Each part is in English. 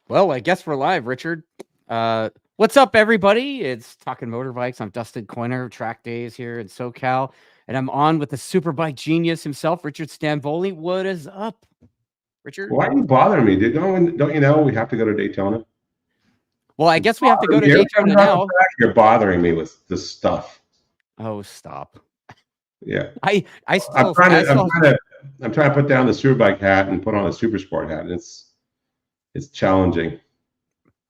Well, I guess we're live, Richard. What's up, everybody? It's Talkin Motorbikes. I'm Dustin Coiner, TrackDaz here in SoCal, and I'm on with the Superbike genius himself, Richard Stanboli. What is up, Richard? Why are you bothering me, dude? Don't you know we have to go to Daytona? Well, I guess we have to go to Daytona now. You're bothering me with this stuff. Oh, stop. Yeah. I'm trying to put down the Superbike hat and put on a Super Sport hat. It's challenging.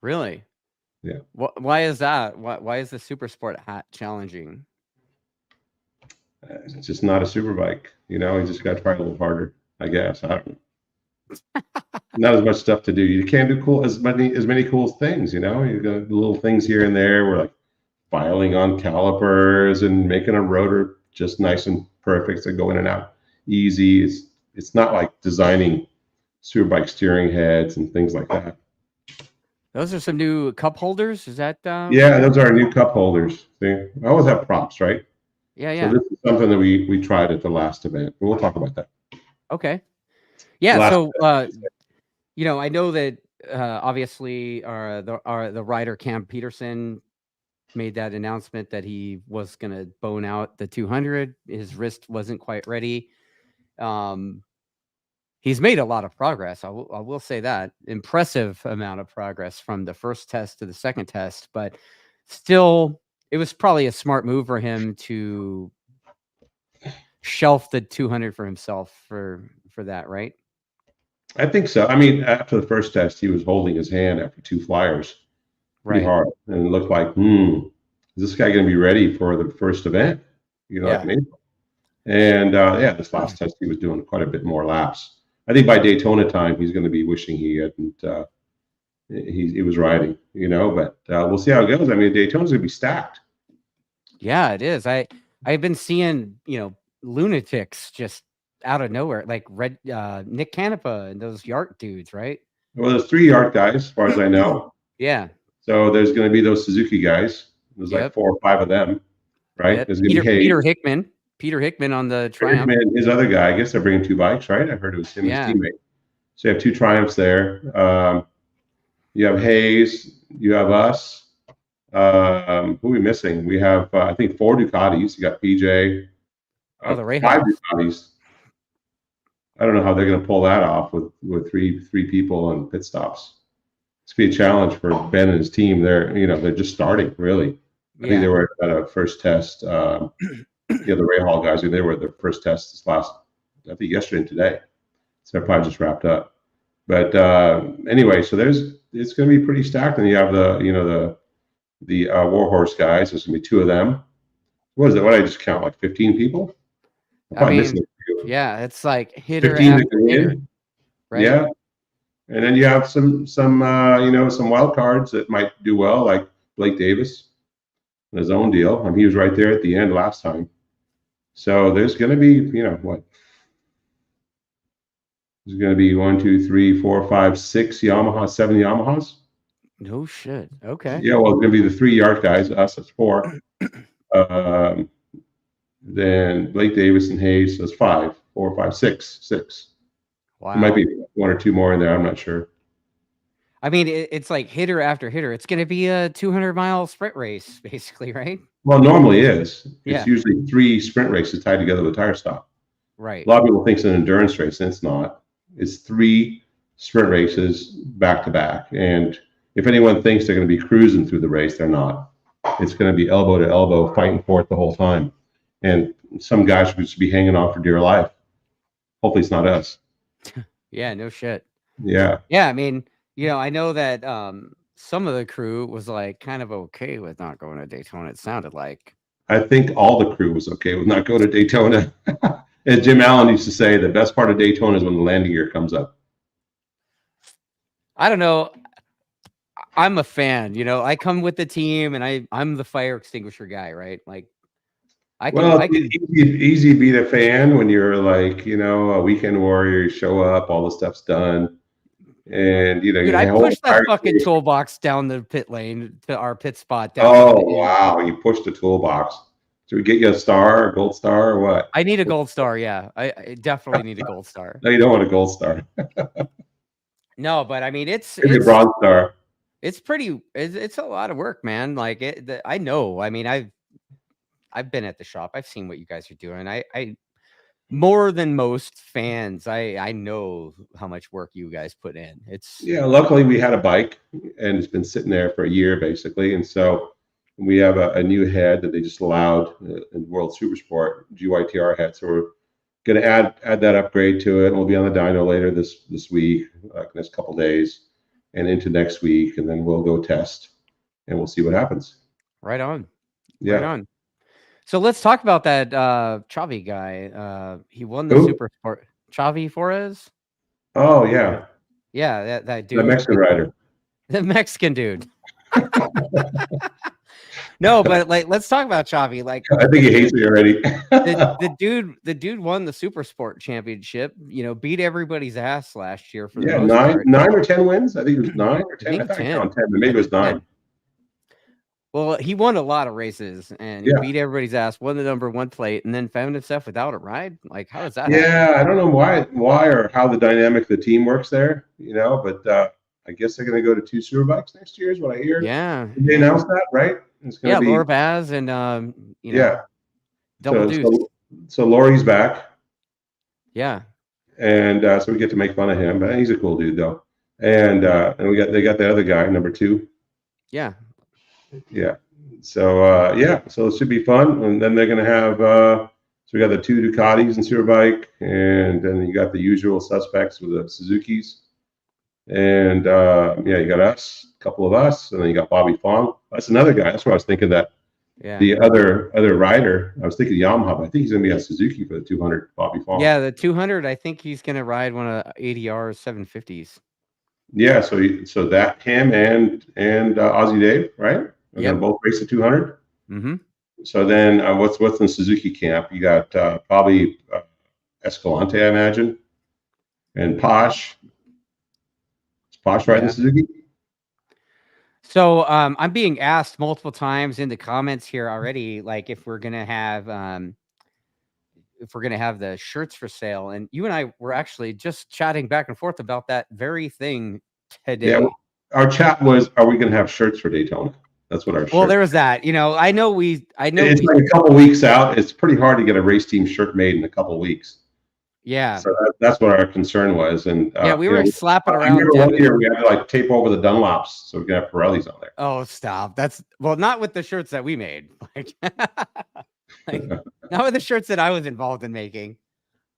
Really? Yeah. Why is that? Why is the Super Sport hat challenging? It's just not a Superbike. You just got to try a little harder, I guess. I don't know. Not as much stuff to do. You can't do as many cool things. You got little things here and there. We're like filing on calipers and making a rotor just nice and perfect to go in and out easy. It's not like designing Superbike steering heads and things like that. Those are some new cup holders. Is that? Yeah, those are our new cup holders. See, I always have props, right? Yeah. So this is something that we tried at the last event. We'll talk about that. Okay. Yeah. So, I know that obviously the rider Cam Peterson made that announcement that he was going to bone out the 200. His wrist wasn't quite ready. He's made a lot of progress. I will say that. Impressive amount of progress from the first test to the second test, but still, it was probably a smart move for him to shelf the 200 for himself for that, right? I think so. I mean, after the first test, he was holding his hand after 2 flyers pretty hard, and it looked like, is this guy going to be ready for the first event? Like in April. And this last test, he was doing quite a bit more laps. I think by Daytona time, he's going to be wishing he hadn't. He was riding, but we'll see how it goes. I mean, Daytona's going to be stacked. Yeah, it is. I've been seeing lunatics just out of nowhere, like Nick Canepa and those Yart dudes, right? Well, there's 3 Yart guys, as far as I know. Yeah. So there's going to be those Suzuki guys. There's like 4 or 5 of them, right? Yep. There's going to be Peter Hickman on the Triumph. Hickman, his other guy. I guess they're bringing 2 bikes, right? I heard it was him and his teammate. So you have 2 Triumphs there. You have Hayes. You have us. Who are we missing? We have, I think, 4 Ducatis. You got PJ. The Rahal. 5 Ducatis. I don't know how they're going to pull that off with three people and pit stops. It's going to be a challenge for Ben and his team. They're just starting, really. I think they were at a first test. The Rahal guys, they were at their first test I think yesterday and today. So they're probably just wrapped up. But anyway, so it's going to be pretty stacked. And you have the Warhorse guys. There's going to be 2 of them. What is it? What did I just count? Like 15 people? Yeah, it's like hitter after hitter, right? Yeah, and then you have some wild cards that might do well, like Blake Davis, his own deal. He was right there at the end last time. So there's going to be, what? There's going to be 1, 2, 3, 4, 5, 6 Yamahas, 7 Yamahas. No shit. Okay. Yeah, well, it's going to be the 3 Yart guys. Us, that's 4. Then Blake Davis and Hayes, that's 5, 4, 5, 6. Wow. There might be 1 or 2 more in there. I'm not sure. I mean, it's like hitter after hitter. It's going to be a 200-mile sprint race, basically, right? Well, normally is. It's usually 3 sprint races tied together with a tire stop. Right. A lot of people think it's an endurance race, and it's not. It's 3 sprint races back to back. And if anyone thinks they're going to be cruising through the race, they're not. It's going to be elbow to elbow, fighting for it the whole time. And some guys would just be hanging on for dear life. Hopefully it's not us. Yeah, no shit. Yeah. Yeah, I mean, I know that some of the crew was like kind of okay with not going to Daytona. It sounded like. I think all the crew was okay with not going to Daytona. As Jim Allen used to say, the best part of Daytona is when the landing gear comes up. I don't know. I'm a fan. I come with the team, and I'm the fire extinguisher guy, right? Like. Easy to be the fan when you're like, a weekend warrior, you show up, all the stuff's done. And, Dude, I pushed that fucking toolbox down the pit lane to our pit spot. Wow. You pushed the toolbox. Should we get you a star, a gold star, or what? I need a gold star, yeah. I definitely need a gold star. No, you don't want a gold star. No, but I mean, Maybe a bronze star. it's pretty. It's a lot of work, man. Like I know. I mean, I've been at the shop. I've seen what you guys are doing. I more than most fans, I know how much work you guys put in. It's Yeah, luckily we had a bike, and it's been sitting there for a year basically, and so we have a new head that they just allowed in World Supersport GYTR head. So we're going to add that upgrade to it. We'll be on the dyno later this week, next couple days, and into next week, and then we'll go test, and we'll see what happens. right on, right Yeah. on. So let's talk about that Xavi guy. He won the Who? Super Sport. Xavi Fores. Oh yeah, Yeah, that the dude, Mexican rider. the Mexican dude. No, but like, let's talk about Xavi. Like, I think he hates me already. the dude won the Super Sport Championship. You know, beat everybody's ass last year for the Yeah, most part. 9 or 10 wins. I think it was 9 or 10. I think thought 10. I counted 10, but maybe it was 9. Well, he won a lot of races and he Yeah. beat everybody's ass, won the #1 plate, and then found himself without a ride. Like, how does that happen? Yeah, I don't know why or how the dynamic of the team works there, but I guess they're going to go to 2 Superbikes next year is what I hear. Yeah. Did they announced that, right? It's going to be Laura Baz and yeah. Double Deuce. So Laurie's back, Yeah. and so we get to make fun of him, but he's a cool dude though. And they got the other guy, number 2. Yeah. Yeah. So so it should be fun, and then they're going to have so we got the 2 Ducatis and Superbike, and then you got the usual suspects with the Suzuki's, and you got us, a couple of us, and then you got Bobby Fong. That's another guy. That's what I was thinking, that the other rider. I was thinking Yamaha, but I think he's going to be on Suzuki for the 200. Bobby Fong. Yeah, the 200. I think he's going to ride one of ADR's 750s. Yeah. So that him and Ozzy Dave, right? They're going to both race the 200. Mm-hmm. So then, what's in the Suzuki camp? You got probably Escalante, I imagine, and Posh. Is Posh riding the Suzuki? So I'm being asked multiple times in the comments here already, like if we're gonna have the shirts for sale, and you and I were actually just chatting back and forth about that very thing today. Yeah, our chat was, are we going to have shirts for Daytona? That's what our shirt. Well, there was that. I know it's like a couple weeks out. It's pretty hard to get a race team shirt made in a couple weeks. Yeah. So that's what our concern was. And we were slapping around. I remember one year we had to like tape over the Dunlops so we could have Pirellis on there. Oh, stop. Not with the shirts that we made. Not with the shirts that I was involved in making.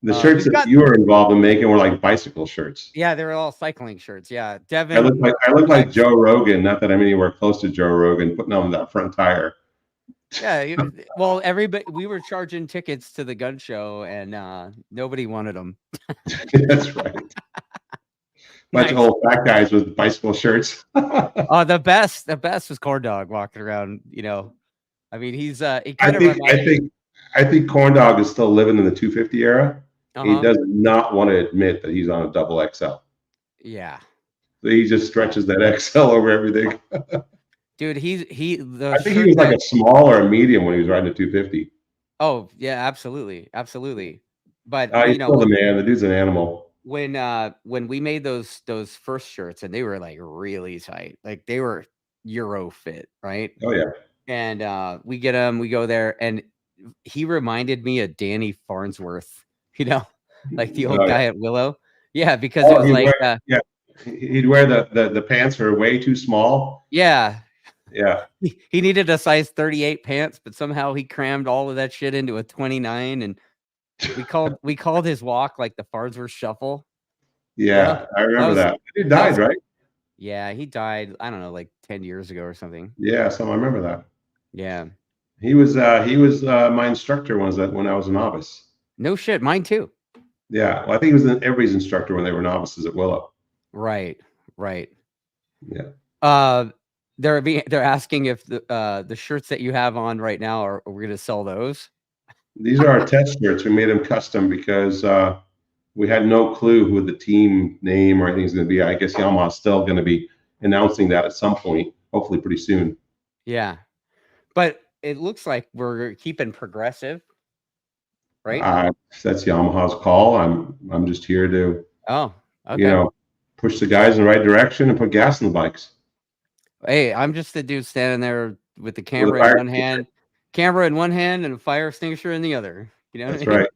The shirts that you were involved in making were like bicycle shirts. Yeah, they were all cycling shirts. Yeah, Devin. I look like Joe Rogan. Not that I'm anywhere close to Joe Rogan, putting on that front tire. Yeah, well, everybody, we were charging tickets to the gun show, and nobody wanted them. That's right. Bunch of old fat guys with bicycle shirts. Oh, the best was Corn Dog walking around. I mean, he's I think Corn Dog is still living in the 250 era. He does not want to admit that he's on a double XL. Yeah. So he just stretches that XL over everything. Dude, I think he was like a small or a medium when he was riding a 250. Oh, yeah, absolutely. But he's still the man. The dude's an animal. When we made those first shirts, and they were like really tight, like they were Euro fit, right? Oh yeah. And we get them, we go there, and he reminded me of Danny Farnsworth, like the old guy at Willow. Yeah, because it was like he'd wear the pants were way too small. Yeah. Yeah. He needed a size 38 pants, but somehow he crammed all of that shit into a 29, and we called his walk like the Farnsworth Shuffle. Yeah, I remember that. He died, right? Yeah, he died, I don't know, like 10 years ago or something. Yeah, I remember that. Yeah. He was my instructor when I was a novice. No shit, mine too. Yeah, well, I think he was everybody's instructor when they were novices at Willow. Right. Yeah. They're asking if the shirts that you have on right now are we going to sell those? These are our test shirts. We made them custom because we had no clue who the team name or anything is going to be. I guess Yamaha's still going to be announcing that at some point, hopefully pretty soon. Yeah, but it looks like we're keeping progressive, right? That's Yamaha's call. I'm just here to push the guys in the right direction and put gas in the bikes. Hey, I'm just the dude standing there with the With a camera in fire one hand, and a fire extinguisher in the other. You know what I That's mean? right.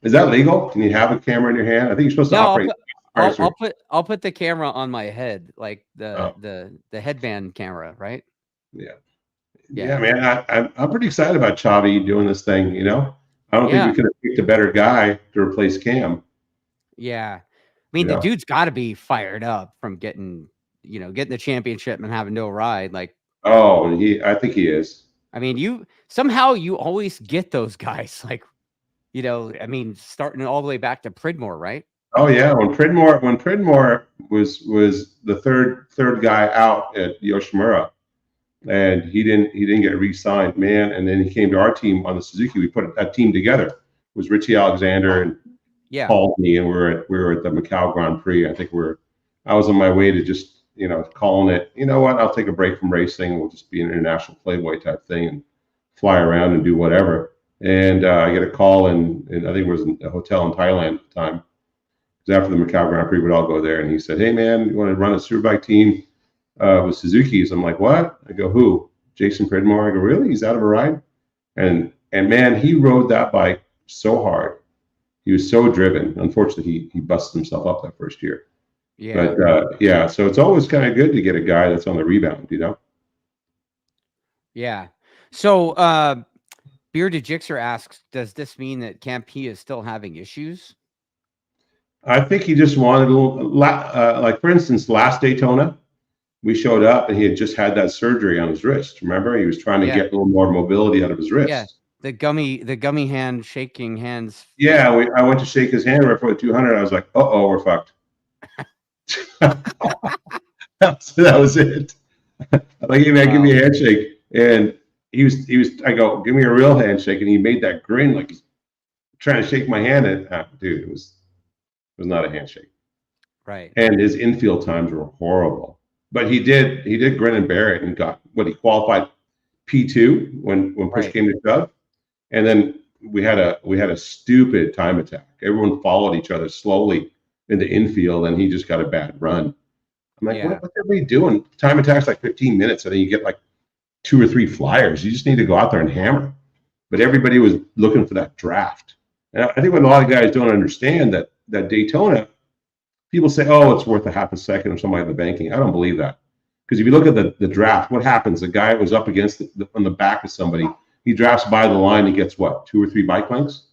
Is that legal? Can you have a camera in your hand? I think you're supposed to No, operate. I'll put the camera on my head, like Oh, the headband camera, right? yeah. Yeah, Yeah. man. I'm pretty excited about Xavi doing this thing, you know? I don't think Yeah. we could have picked a better guy to replace Cam, Yeah. I you mean, the know? dude's got to be fired up from getting the championship and having no ride. Like, Oh, I think he is. I mean, you somehow you always get those guys, like, I mean, starting all the way back to Pridmore, right? Oh yeah, when Pridmore was the third guy out at Yoshimura, and he didn't get re-signed, man. And then he came to our team on the Suzuki. We put that team together. It was Richie Alexander and Yeah. called me, and we were at the Macau Grand Prix. I was on my way to just calling it. You know what? I'll take a break from racing. We'll just be an international playboy type thing and fly around and do whatever. And I get a call, and I think it was a hotel in Thailand at the time. Because after the Macau Grand Prix, we'd all go there. And he said, "Hey man, you want to run a Superbike team with Suzuki's?" I'm like, "What?" I go, "Who? Jason Pridmore?" I go, "Really? He's out of a ride?" And man, he rode that bike so hard. He was so driven. Unfortunately, he busted himself up that first year. Yeah. But yeah, so it's always kind of good to get a guy that's on the rebound, you know? Yeah. So, Bearded Jixer asks, does this mean that Campy is still having issues? I think he just wanted a little, like for instance, last Daytona, we showed up and he had just had that surgery on his wrist. Remember, he was trying to get a little more mobility out of his wrist. Yeah, the gummy hand shaking hands. Yeah, I went to shake his hand right for the 200. I was like, "Uh-oh, we're fucked." That was it. Like, "Hey man, give me a handshake." And he was. I go, "Give me a real handshake," and he made that grin like he's trying to shake my hand. And dude, it was not a handshake. Right. And his infield times were horrible. But he did grin and bear it and got he qualified P2 when push came to shove. And then we had a stupid time attack. Everyone followed each other slowly in the infield, and he just got a bad run. I'm like, what are we doing? Time attack's like 15 minutes, and then you get like 2 or 3 flyers. You just need to go out there and hammer. But everybody was looking for that draft. And I think what a lot of guys don't understand that Daytona, people say, "Oh, it's worth a half a second or something like the banking." I don't believe that. Because if you look at the draft, what happens? The guy was up against on the back of somebody. He drafts by the line. He gets what, 2 or 3 bike lengths?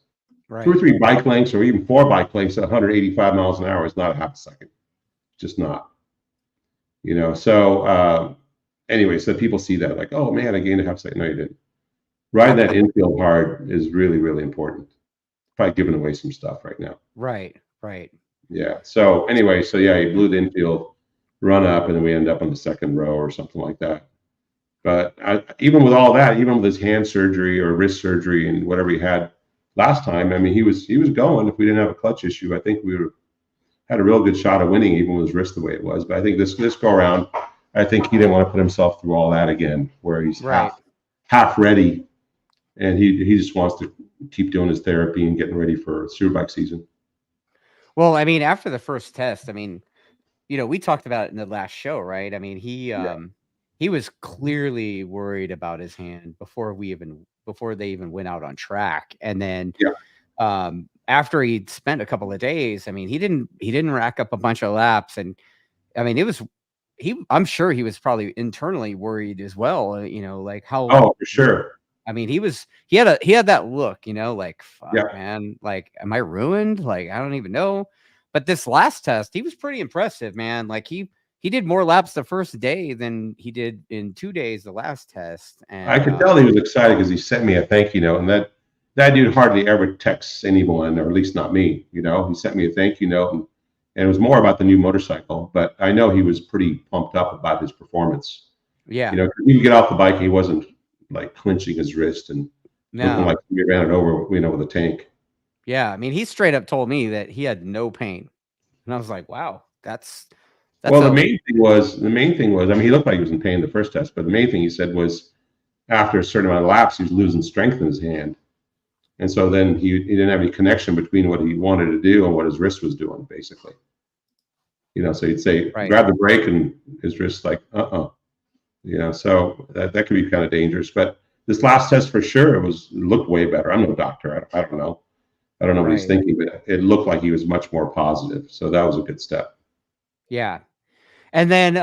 Right. 2 or 3 bike lengths, or even 4 bike lengths at 185 miles an hour is not a half a second. Just not. So anyway, so people see that like, "Oh man, I gained a half a second." No, you didn't. Riding that infield hard is really, really important. Probably giving away some stuff right now. Right. Yeah. So anyway, yeah, he blew the infield run up, and then we end up on the second row or something like that. But even with all that, even with his hand surgery or wrist surgery and whatever he had last time, I mean, he was going. If we didn't have a clutch issue, I think we would have had a real good shot of winning, even with his wrist the way it was. But I think this go around, I think he didn't want to put himself through all that again, where he's half ready, and he just wants to keep doing his therapy and getting ready for Superbike season. Well, I mean, after the first test, I mean, we talked about it in the last show, right? I mean, he was clearly worried about his hand before they even went out on track. And then after he'd spent a couple of days, I mean, he didn't rack up a bunch of laps. And I mean, I'm sure he was probably internally worried as well, like how. Oh, for sure. I mean, he had that look, like, fuck, man, like, am I ruined? Like, I don't even know. But this last test, he was pretty impressive, man. Like he did more laps the first day than he did in 2 days the last test. And I could tell he was excited because he sent me a thank you note, and that dude hardly ever texts anyone, or at least not me. He sent me a thank you note, and it was more about the new motorcycle. But I know he was pretty pumped up about his performance. Yeah, he would get off the bike, he wasn't like clenching his wrist and looking like he ran it over, with a tank. Yeah, I mean, he straight up told me that he had no pain, and I was like, "Wow, that's." Well, the main thing was, I mean, he looked like he was in pain the first test, but the main thing he said was, after a certain amount of laps, he was losing strength in his hand, and so then he didn't have any connection between what he wanted to do and what his wrist was doing, basically. So you'd say, Right. grab the brake, and his wrist like, so that could be kind of dangerous. But this last test for sure, it looked way better. I'm no doctor. I don't know. I don't know what he's Right. thinking, but it looked like he was much more positive. So that was a good step. Yeah. And then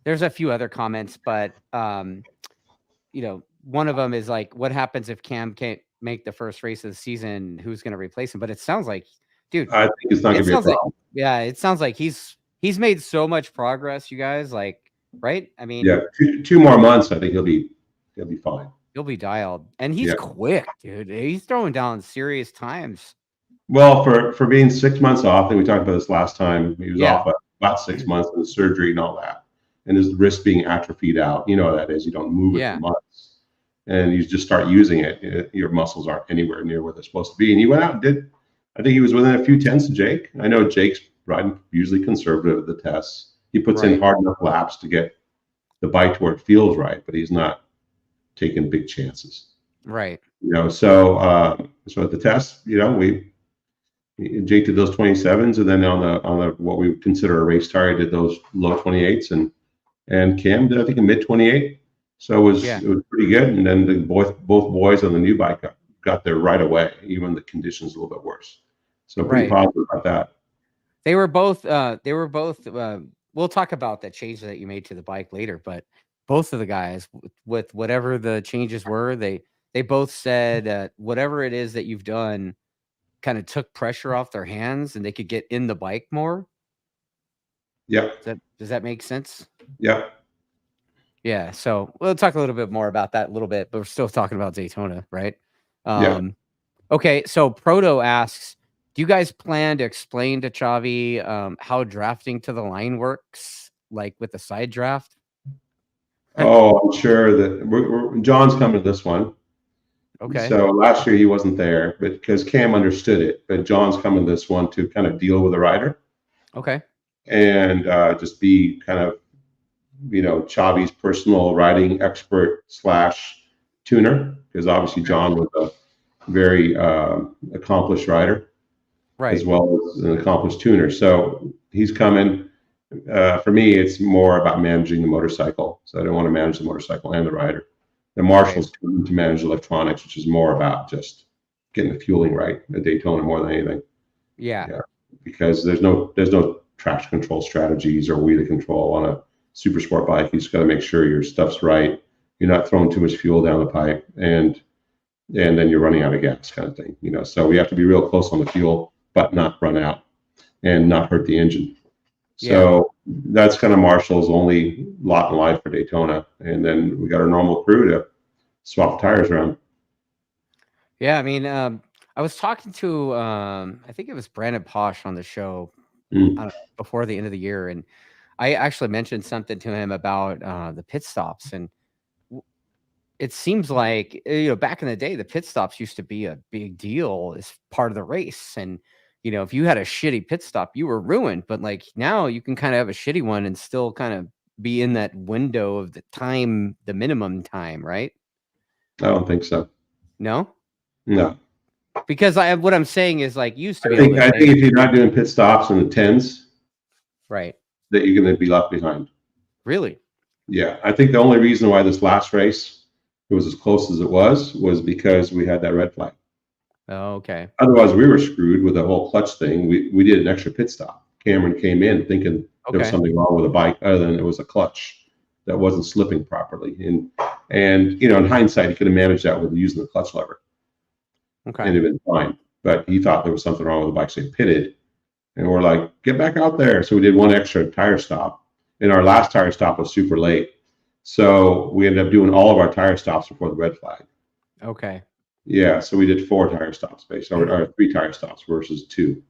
there's a few other comments, but one of them is like, what happens if Cam can't make the first race of the season? Who's going to replace him? But it sounds like, dude, I think it's not going to be a problem. It sounds like he's made so much progress, you guys. Like, right? I mean, yeah, two more months, I think he'll be fine. He'll be dialed, and he's quick, dude. He's throwing down serious times. Well, for being 6 months off, and we talked about this last time, he was off about 6 months and the surgery and all that, and his wrist being atrophied out. You know what that is. You don't move it for months, and you just start using it. Your muscles aren't anywhere near where they're supposed to be. And he went out and did. I think he was within a few tenths of Jake. I know Jake's riding usually conservative at the tests. He puts in hard enough laps to get the bike to where it feels right, but he's not taking big chances. Right. So at the test, Jake did those 27s, and then on the what we consider a race tire, did those low 28s, and Cam did, I think, a mid 28. So it was pretty good. And then both boys on the new bike got there right away, even the conditions a little bit worse. So pretty positive about that. They were both. We'll talk about that change that you made to the bike later, but both of the guys, with whatever the changes were, they both said whatever it is that you've done kind of took pressure off their hands and they could get in the bike more. Yeah. Does that make sense? Yeah. Yeah. So we'll talk a little bit more about that a little bit, but we're still talking about Daytona, right? Okay. So Proto asks, do you guys plan to explain to Xavi how drafting to the line works, like with the side draft? Oh, I'm sure that John's coming to this one. Okay. So last year he wasn't there, but because Cam understood it, but John's coming to this one to kind of deal with the rider. Okay. And just be kind of, Xavi's personal riding expert / tuner, because obviously John was a very accomplished rider, as well as an accomplished tuner. So he's coming. For me, it's more about managing the motorcycle. So I don't want to manage the motorcycle and the rider. The Marshall's coming to manage electronics, which is more about just getting the fueling right at Daytona more than anything. Yeah. Because there's no traction control strategies or wheel control on a super sport bike. You just got to make sure your stuff's right. You're not throwing too much fuel down the pipe, and then you're running out of gas, kind of thing. So we have to be real close on the fuel, but not run out and not hurt the engine. So that's kind of Marshall's only lot in life for Daytona. And then we got our normal crew to swap tires around. Yeah, I mean, I was talking to, I think it was Brandon Posh on the show before the end of the year. And I actually mentioned something to him about the pit stops. And it seems like, back in the day, the pit stops used to be a big deal as part of the race. And if you had a shitty pit stop, you were ruined. But like now you can kind of have a shitty one and still kind of be in that window of the time, the minimum time, right? I don't think so. No? No. Because what I'm saying is like used to be. I think if you're not doing pit stops in the 10s, right, that you're going to be left behind. Really? Yeah. I think the only reason why this last race it was as close as it was because we had that red flag. Oh, okay. Otherwise, we were screwed with the whole clutch thing. We did an extra pit stop. Cameron came in thinking there was something wrong with the bike, other than it was a clutch that wasn't slipping properly. And in hindsight, he could have managed that with using the clutch lever. Okay. And it'd been fine. But he thought there was something wrong with the bike, so he pitted. And we're like, get back out there. So we did one extra tire stop. And our last tire stop was super late. So we ended up doing all of our tire stops before the red flag. Okay. Yeah, so we did 4 tire stops, basically, or 3 tire stops versus 2.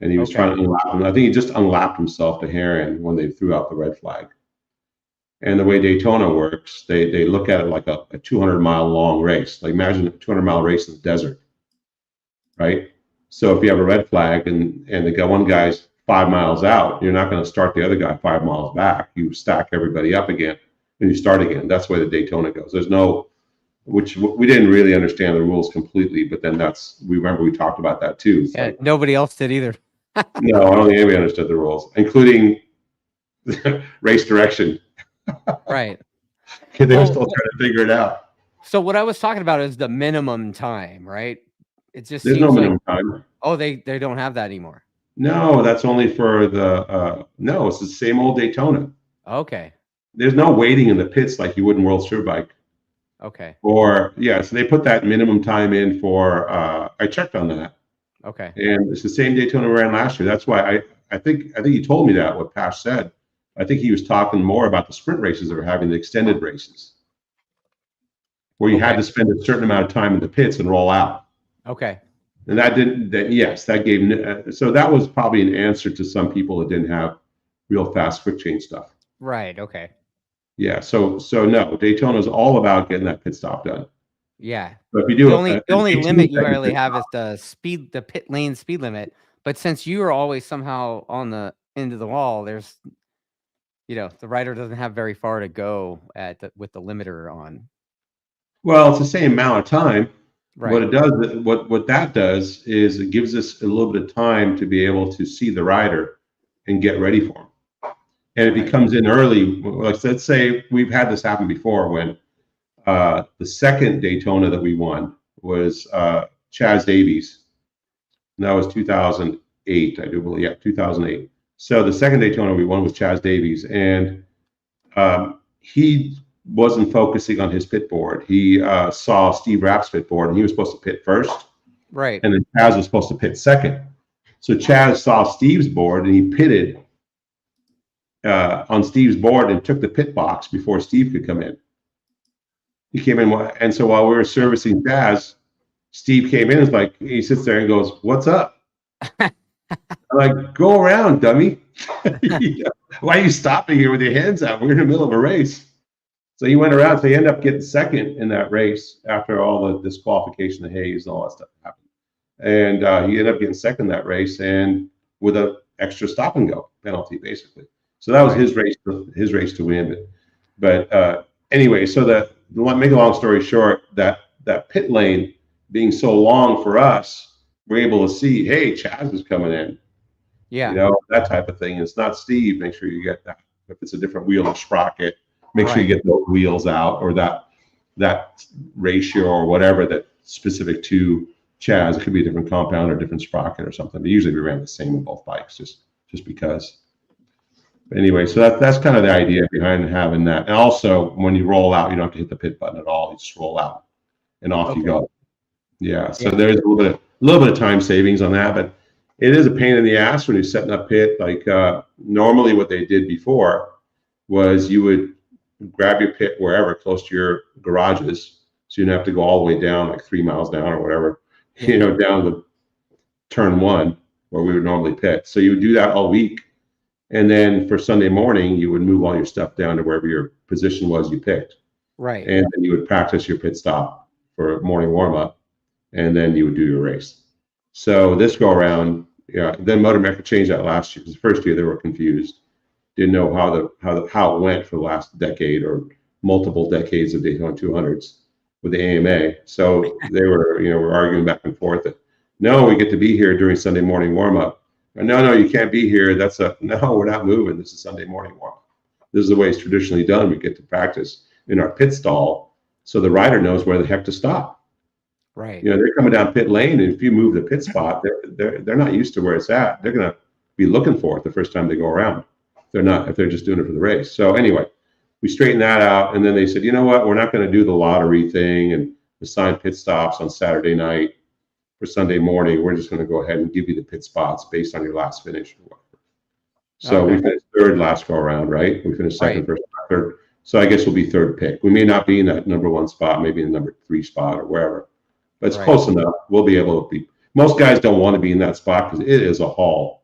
And he was trying to unlap him. I think he just unlapped himself to Heron when they threw out the red flag. And the way Daytona works, they look at it like a 200-mile long race. Like imagine a 200-mile race in the desert, right? So if you have a red flag and one guy's 5 miles out, you're not going to start the other guy 5 miles back. You stack everybody up again and you start again. That's the way the Daytona goes. There's no, which we didn't really understand the rules completely, but then we talked about that too. Yeah, nobody else did either. No, I don't think anybody understood the rules, including race direction. Right. They were still trying to figure it out. So what I was talking about is the minimum time, right? It just There's no seems like, minimum time. oh, they don't have that anymore. No, that's only for the no, it's the same old Daytona. Okay. There's no waiting in the pits like you would in World Superbike. Okay. Or yeah, so they put that minimum time in for I checked on that. Okay. And it's the same Daytona we ran last year. That's why I think he told me that what Pash said. I think he was talking more about the sprint races that were having the extended races, where you had to spend a certain amount of time in the pits and roll out. Okay. And that didn't. That gave. So that was probably an answer to some people that didn't have real fast quick change stuff. Right. Okay. Yeah. So no, Daytona is all about getting that pit stop done. Yeah. So if you do the only limit you really have is the pit lane speed limit. But since you are always somehow on the end of the wall, there's, the rider doesn't have very far to go with the limiter on. Well, it's the same amount of time. Right. What it does, what that does is it gives us a little bit of time to be able to see the rider and get ready for him. And if he comes in early, like let's say we've had this happen before when the second Daytona that we won was Chaz Davies. And that was 2008, I do believe. Yeah, 2008. So the second Daytona we won was Chaz Davies, and he wasn't focusing on his pit board. He saw Steve Rapp's pit board, and he was supposed to pit first. Right. And then Chaz was supposed to pit second. So Chaz saw Steve's board, and he pitted on Steve's board and took the pit box before Steve could come in. He came in, and so while we were servicing Chaz, Steve came in. It's like he sits there and goes, "What's up?" I'm like, "Go around, dummy! Why are you stopping here with your hands out? We're in the middle of a race." So he went around. So he ended up getting second in that race after all the disqualification, the haze, and all that stuff happened. And he ended up getting second in that race, and with an extra stop and go penalty, basically. So that was his race to win. But anyway, so make a long story short, that pit lane being so long for us, we're able to see, hey, Chaz is coming in. Yeah. That type of thing. It's not Steve. Make sure you get that. If it's a different wheel or sprocket, make sure you get those wheels out, or that ratio or whatever that's specific to Chaz. It could be a different compound or different sprocket or something. But usually we ran the same in both bikes, just because. But anyway, so that's kind of the idea behind having that. And also, when you roll out, you don't have to hit the pit button at all. You just roll out, and off you go. Yeah. So there's a little bit of time savings on that, but it is a pain in the ass when you're setting up pit. Like normally, what they did before was you would grab your pit wherever close to your garages, so you didn't have to go all the way down, like 3 miles down or whatever, down to turn 1 where we would normally pit. So you would do that all week. And then for Sunday morning, you would move all your stuff down to wherever your position was you picked. Right. And then you would practice your pit stop for morning warm up, and then you would do your race. So this go around, then Motor Mecca changed that last year, because the first year they were confused, didn't know how it went for the last decade or multiple decades of Daytona 200s with the AMA. So they were arguing back and forth that no, we get to be here during Sunday morning warm up. No, you can't be here. No, we're not moving. This is Sunday morning warm up. This is the way it's traditionally done. We get to practice in our pit stall, so the rider knows where the heck to stop. Right. They're coming down pit lane, and if you move the pit spot, they're not used to where it's at. They're going to be looking for it the first time they go around. If they're just doing it for the race. So anyway, we straightened that out, and then they said, you know what, we're not going to do the lottery thing and assign pit stops on Saturday night for Sunday morning. We're just going to go ahead and give you the pit spots based on your last finish or whatever. So we finished third last go around, right? We finished second, first, third. So I guess we'll be third pick. We may not be in that number 1 spot, maybe in the number 3 spot or wherever, but it's close enough. We'll be able to be. Most guys don't want to be in that spot because it is a haul.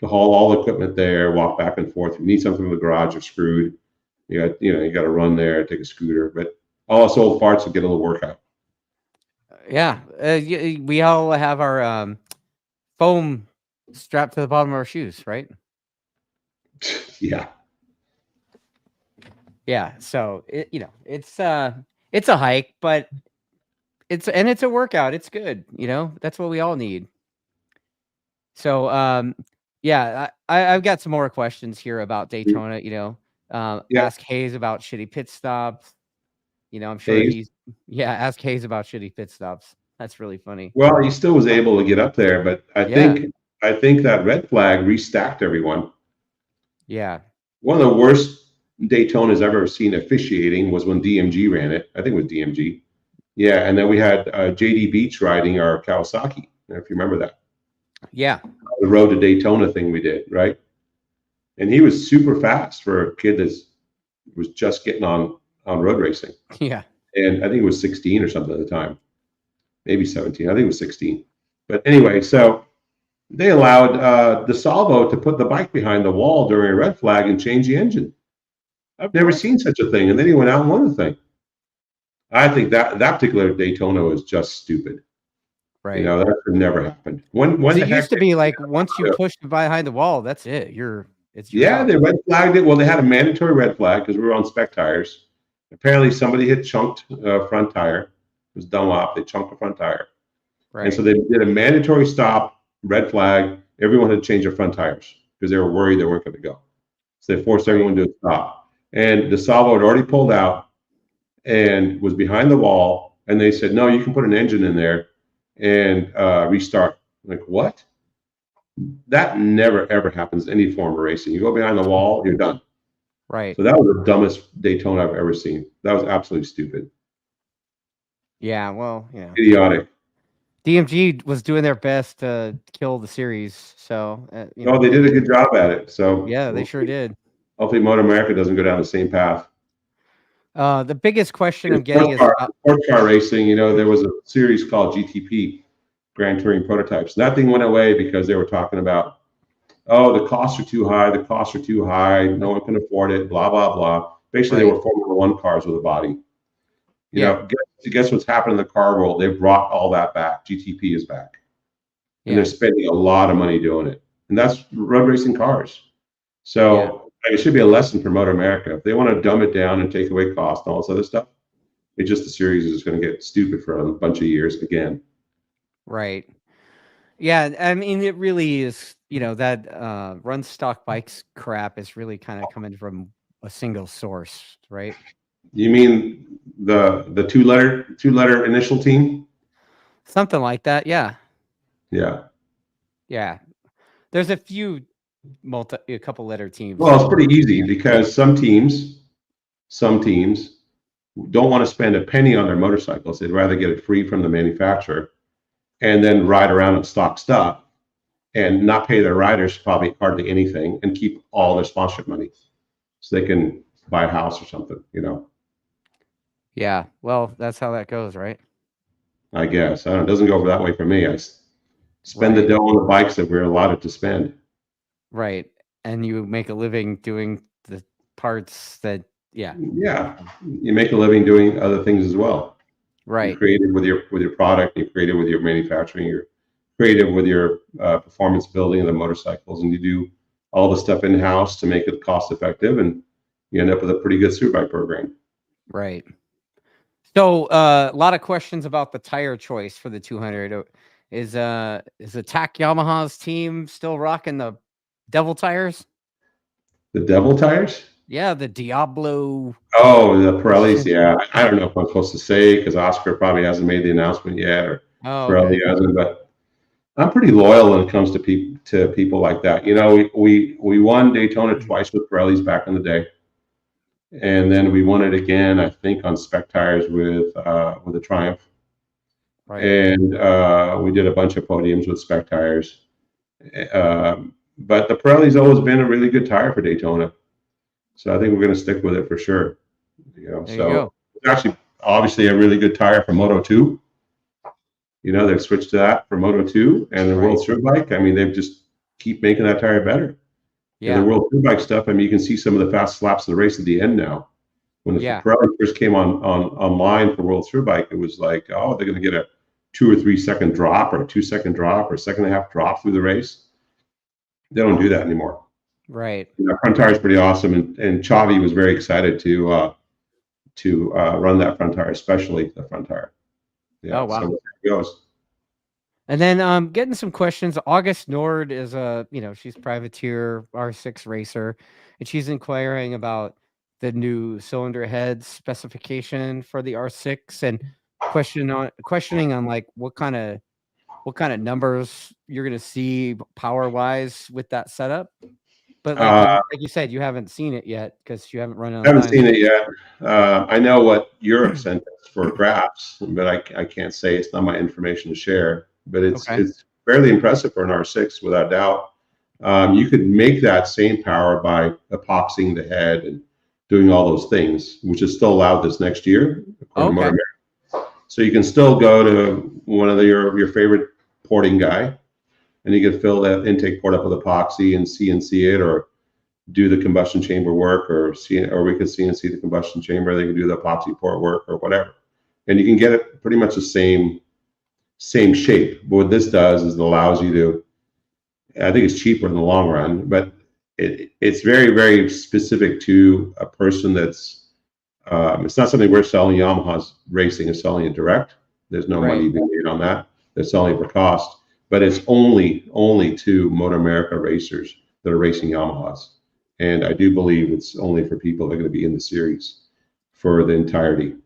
To haul all the equipment there, walk back and forth. If you need something in the garage, you're screwed. You got to run there, take a scooter. But all us old farts will get a little workout. Yeah, we all have our foam strapped to the bottom of our shoes, right? Yeah. Yeah. So it's a hike, but it's a workout. It's good. That's what we all need. So, yeah, I've got some more questions here about Daytona. Yeah, Ask Hayes about shitty pit stops. I'm sure Hayes. yeah, ask Hayes about shitty pit stops. That's really funny. Well, he still was able to get up there, but Yeah, I think that red flag restacked everyone. yeah, One of the worst Daytonas I've ever seen officiating was when DMG ran it. I think it was DMG. Yeah, and then we had JD Beach riding our Kawasaki. If you remember that, yeah, the Road to Daytona thing we did, right? And he was super fast for a kid that was just getting on road racing. yeah. And I think it was 16 or something at the time, maybe 17. I think it was 16. But anyway, so they allowed DeSalvo to put the bike behind the wall during a red flag and change the engine. I've never seen such a thing. And then he went out and won the thing. I think that particular Daytona was just stupid. Right. That could never happen. When It the heck used to be like once you push behind the wall, that's it. It's you're Yeah, out. they red flagged it. Well, they had a mandatory red flag because we were on spec tires. Apparently, somebody had chunked front tire. It was done off. They chunked the front tire. Right. And so they did a mandatory stop, red flag. Everyone had to change their front tires because they were worried they weren't going to go. So they forced everyone to stop. And DeSalvo had already pulled out and was behind the wall. And they said, no, you can put an engine in there and restart. I'm like, what? That never, ever happens in any form of racing. You go behind the wall, you're done. Right. So that was the dumbest Daytona I've ever seen. That was absolutely stupid. Yeah, well, Idiotic. DMG was doing their best to kill the series, so No, they did a good job at it. So yeah, they sure did. Hopefully, Motor America doesn't go down the same path. The biggest question I'm getting is sports car racing. There was a series called GTP, Grand Touring Prototypes. That thing went away because they were talking about, oh, the costs are too high. The costs are too high. No one can afford it. Blah blah blah. Basically, they were Formula One cars with a body. Guess what's happened in the car world? They've brought all that back. GTP is back, and they're spending a lot of money doing it. And that's road racing cars. So it should be a lesson for Motor America. If they want to dumb it down and take away cost and all this other stuff, the series is going to get stupid for a bunch of years again. Right. Yeah, I mean, it really is. That run stock bikes crap is really kind of coming from a single source, right? You mean the two-letter initial team? Something like that, yeah. Yeah. Yeah. There's a couple letter teams. Well, it's pretty easy because some teams don't want to spend a penny on their motorcycles. They'd rather get it free from the manufacturer and then ride around in stock stuff and not pay their riders probably hardly anything and keep all their sponsorship money so they can buy a house or something, Yeah, well, that's how that goes, right? I guess. I don't know. It doesn't go that way for me. I spend the dough on the bikes that we're allotted to spend. Right. And you make a living doing the parts that, Yeah. You make a living doing other things as well. Right. You're creative with your product. You're creative with your manufacturing. You're creative with your performance building of the motorcycles, and you do all the stuff in house to make it cost effective, and you end up with a pretty good Superbike program. Right. So a lot of questions about the tire choice for the 200. Is Attack Yamaha's team still rocking the Devil tires? The Devil tires? Yeah, the Diablo. Oh, the Pirellis. Yeah, I don't know if I'm supposed to say because Oscar probably hasn't made the announcement yet, or Pirelli hasn't. But I'm pretty loyal when it comes to people like that. We won Daytona twice with Pirellis back in the day, and then we won it again, I think, on spec tires with the Triumph. Right. And we did a bunch of podiums with spec tires. But the Pirelli's always been a really good tire for Daytona. So I think we're going to stick with it for sure. So it's actually obviously a really good tire for Moto 2. They've switched to that for Moto 2 and the World Superbike. I mean, they've just keep making that tire better. Yeah. And the World Superbike stuff, I mean, you can see some of the fast slaps of the race at the end now. When the Pirelli first came online for World Superbike, it was like, oh, they're going to get a 2 or 3 second drop or a 2 second drop or a second and a half drop through the race. They don't do that anymore. Right. Front tire is pretty awesome, and Xavi was very excited to run that front tire, especially the front tire. Yeah, oh wow. So there it goes. And then getting some questions. August Nord is she's privateer R6 racer, and she's inquiring about the new cylinder head specification for the R6 and questioning on like what kind of numbers you're gonna see power wise with that setup. But like you said, you haven't seen it yet because you haven't run it on I haven't time. seen it yet. I know what Europe sent us for graphs, but I can't say, it's not my information to share. But it's fairly impressive for an R6 without doubt. You could make that same power by epoxying the head and doing all those things, which is still allowed this next year, according to Motor America. So you can still go to one of your favorite porting guy, and you can fill that intake port up with epoxy and CNC it, or do the combustion chamber work, or we could CNC the combustion chamber. They can do the epoxy port work or whatever, and you can get it pretty much the same shape. But what this does is it allows you to, I think it's cheaper in the long run, but it's very, very specific to a person that's, it's not something we're selling. Yamaha's racing is selling it direct. There's no money being made on that. They're selling it for cost, but it's only to Motor America racers that are racing Yamahas. And I do believe it's only for people that are going to be in the series for the entirety,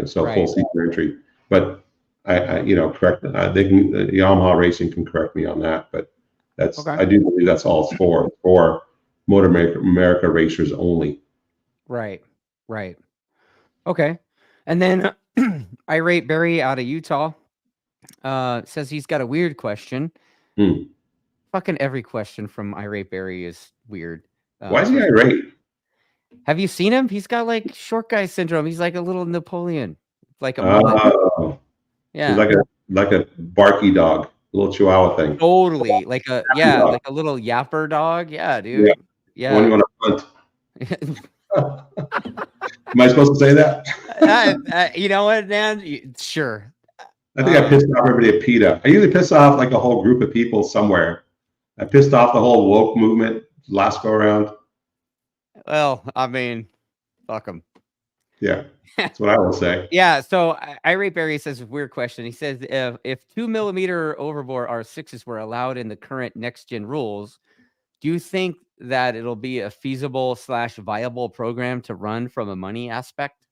so full season entry. But I correct, Yamaha Racing can correct me on that, but that's, I do believe that's all it's for Motor America racers only. Right. Okay. And then Irate Barry out of Utah says he's got a weird question. Fucking every question from Irate Barry is weird. Why is he irate? Have you seen him? He's got like short guy syndrome. He's like a little Napoleon, like a mullet. Yeah, he's like a barky dog, a little Chihuahua thing. Totally, like a like a little yapper dog. Yeah, dude. Yeah. When you want to hunt. Am I supposed to say that? You know what, Dan? Sure. I think I pissed off everybody at PETA. I usually piss off like a whole group of people somewhere. I pissed off the whole woke movement last go around. Well, I mean, fuck them. Yeah, that's what I will say. Yeah, so Irate Barry says a weird question. He says if 2mm overbore R6s were allowed in the current next gen rules, do you think that it'll be a feasible / viable program to run from a money aspect?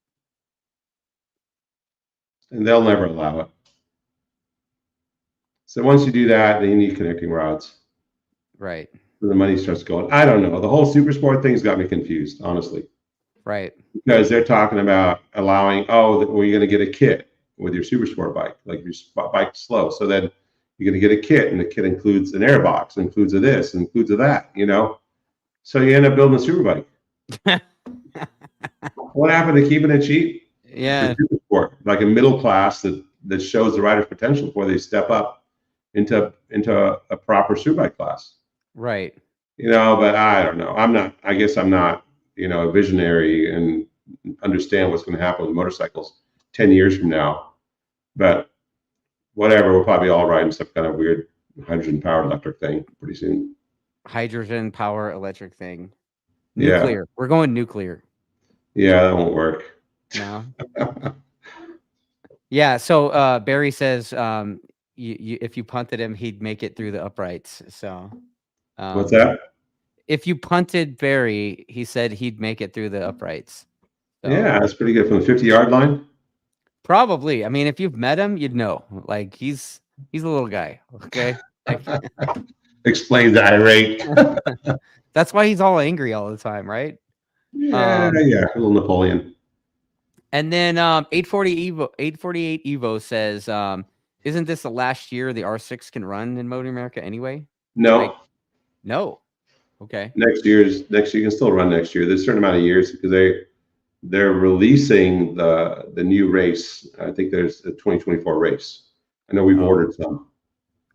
And they'll never allow it. So once you do that, then you need connecting rods. Right. So the money starts going. I don't know. The whole super sport thing's got me confused, honestly. Right. Because they're talking about allowing, you're going to get a kit with your super sport bike, like your bike's slow. So then you're going to get a kit, and the kit includes an airbox, includes a this, includes a that, So you end up building a super bike. What happened to keeping it cheap? Yeah. Super sport, like a middle class that shows the rider's potential before they step up into a proper superbike class. Right. But I don't know. I guess I'm not, a visionary and understand what's going to happen with motorcycles 10 years from now. But whatever, we'll probably all ride in some kind of weird hydrogen powered electric thing pretty soon. Hydrogen power electric thing. Nuclear. Yeah. We're going nuclear. Yeah, that won't work. No. Yeah. So Barry says if you punted him, he'd make it through the uprights. So what's that? If you punted Barry, he said he'd make it through the uprights. So, yeah, that's pretty good. From the 50-yard line? Probably. I mean, if you've met him, you'd know. Like he's a little guy. Okay. Explains the irate. That's why he's all angry all the time, right? Yeah, a little Napoleon. And then 848 Evo says, isn't this the last year the R6 can run in Motor America anyway? No. No. Okay. Next year you can still run next year. There's a certain amount of years because they're releasing the new race. I think there's a 2024 race. I know we've ordered some.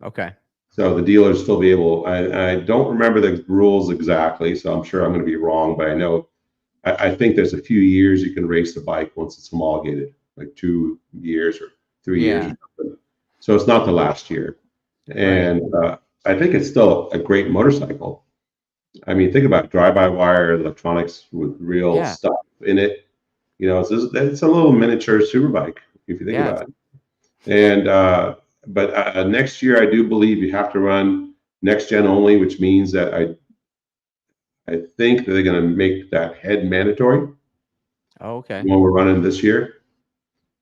Okay. So the dealers still be able. I don't remember the rules exactly, so I'm sure I'm going to be wrong. But I know I think there's a few years you can race the bike once it's homologated, like 2 years or 3 years or something. So it's not the last year, and I think it's still a great motorcycle. I mean, think about drive-by-wire electronics with real stuff in it. It's a little miniature superbike if you think about it. And But next year, I do believe you have to run next gen only, which means that I think that they're going to make that head mandatory. Oh, okay. When we're running this year,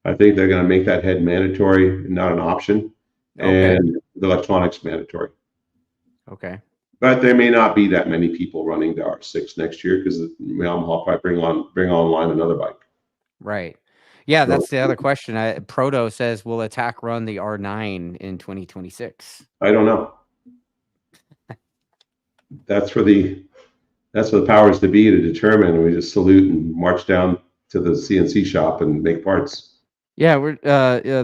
I think they're going to make that head mandatory, not an option, Okay. and the electronics mandatory. Okay. But there may not be that many people running the R6 next year because Yamaha will probably bring online another bike. Right. Yeah, So that's the other question. Proto says, will Attack run the R9 in 2026? I don't know. That's for the powers to be to determine. And we just salute and march down to the CNC shop and make parts. Yeah, we're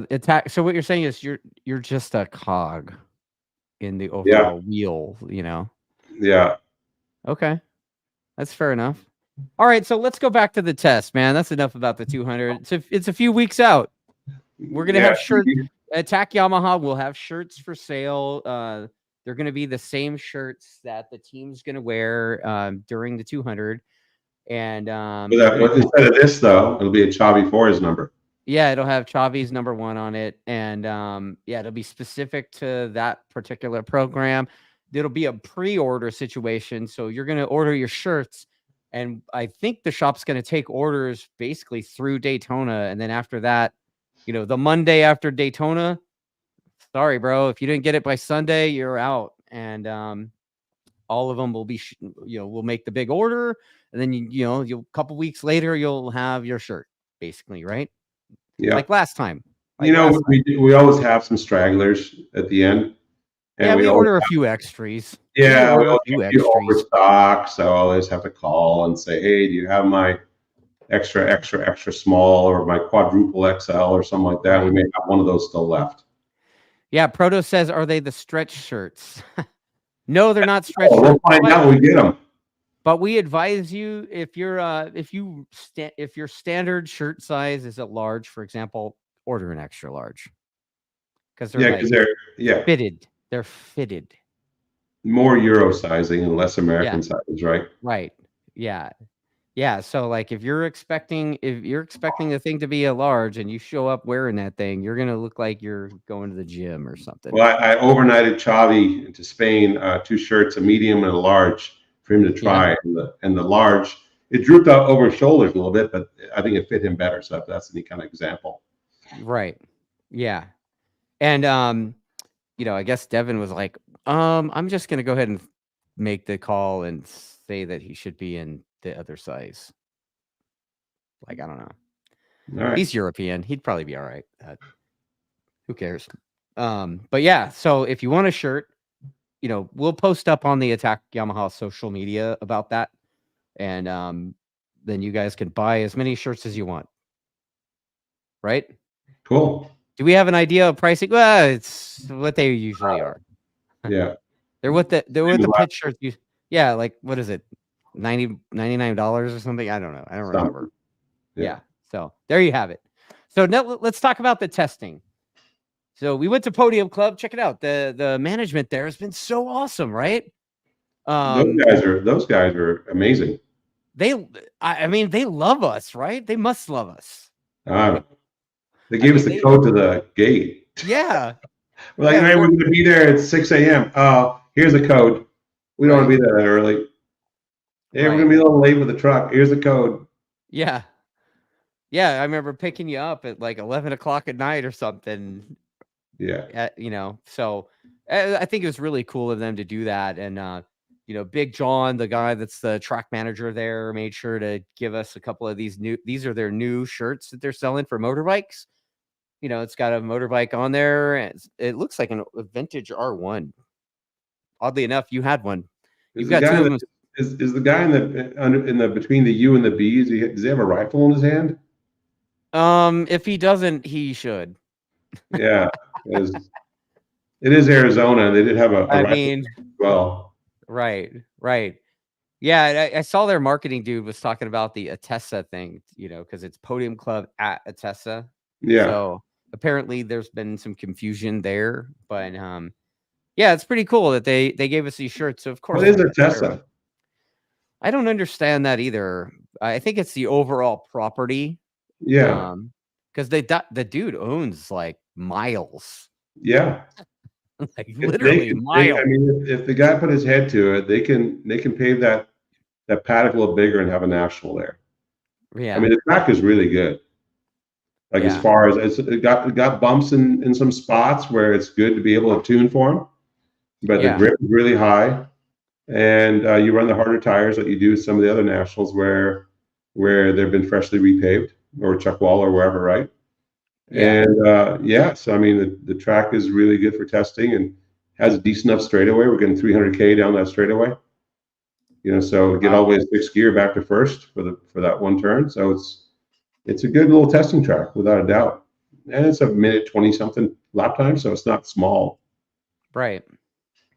Attack. So what you're saying is you're just a cog in the overall wheel, you know? Yeah. Okay. That's fair enough. All right, so let's go back to the test, man. That's enough about the 200. It's a few weeks out. We're gonna have shirts. Attack Yamaha will have shirts for sale. They're gonna be the same shirts that the team's gonna wear during the 200. And but instead of this though, it'll be a Xavi Fores number. yeah, it'll have Xavi's number 1 on it, and yeah, it'll be specific to that particular program. It'll be a pre-order situation, so you're gonna order your shirts. And I think the shop's going to take orders basically through Daytona. And then after that, you know, the Monday after Daytona, sorry, bro, if you didn't get it by Sunday, you're out. And all of them will be, we'll make the big order. And then, you'll a couple weeks later, you'll have your shirt, basically, right? Yeah. Like last time. We always have some stragglers at the end. And yeah, we order a few extras. Yeah, we order a few overstock, so I always have to call and say, hey, do you have my extra small or my quadruple XL or something like that? Right. We may have one of those still left. Yeah, Proto says, are they the stretch shirts? No, they're not stretch shirts. We'll find out when we get them. But we advise you, if your standard shirt size is a large, for example, order an extra large. Because they're fitted. They're fitted. More Euro sizing and less American sizes, right? Right. Yeah. Yeah. So like if you're expecting the thing to be a large and you show up wearing that thing, you're gonna look like you're going to the gym or something. Well, I overnighted Xavi into Spain, 2 shirts, a medium and a large, for him to try. Yeah. And the large, it drooped out over his shoulders a little bit, but I think it fit him better. So that's any kind of example. Right. Yeah. And I guess Devin was like, I'm just going to go ahead and make the call and say that he should be in the other size. Like, I don't know. Right. He's European. He'd probably be all right. Who cares? But yeah, so if you want a shirt, we'll post up on the Attack Yamaha social media about that. And then you guys can buy as many shirts as you want. Right? Cool. Do we have an idea of pricing? Well, it's what they usually are. Yeah. They're what the pit shirts. Yeah, like what is it? $99 or something? I don't know. I don't remember. Yeah. So there you have it. So now let's talk about the testing. So we went to Podium Club. Check it out. The management there has been so awesome, right? Those guys are amazing. They love us, right? They must love us. They gave us the code to the gate. Yeah. We're like, hey, we're going to be there at 6 a.m. Here's a code. We don't want to be there that early. Hey, we're going to be a little late with the truck. Here's the code. Yeah. Yeah, I remember picking you up at like 11 o'clock at night or something. Yeah. So I think it was really cool of them to do that. And, Big John, the guy that's the track manager there, made sure to give us a couple of these are their new shirts that they're selling for motorbikes. It's got a motorbike on there. And it looks like a vintage R1. Oddly enough, you had one. You've got 2 of them. Is the guy in the between the U and the B? Does he have a rifle in his hand? If he doesn't, he should. Yeah, it is Arizona. They did have a rifle as well. Right. Yeah, I saw their marketing dude was talking about the Atessa thing, because it's Podium Club at Atessa. Yeah. So apparently there's been some confusion there, but yeah, it's pretty cool that they gave us these shirts. So of course, what is Atessa? I don't understand that either. I think it's the overall property. Yeah. Because the dude owns like miles Yeah. Like If literally I miles. mean, if the guy put his head to it, they can pave that paddock a little bigger and have a national there. I Yeah. mean, the track is really good. Like as Yeah. far as it got bumps in some spots where it's good to be able to tune for them, but the Yeah. grip is really high, and you run the harder tires that you do with some of the other nationals where they've been freshly repaved or Chuckwalla or wherever, right? Yeah. And yeah, so I mean, the track is really good for testing and has a decent enough straightaway. We're getting 300K down that straightaway. So get all Wow. the way to sixth gear back to first for that one turn. So it's a good little testing track without a doubt. And it's a minute 20 something lap time, so it's not small. Right.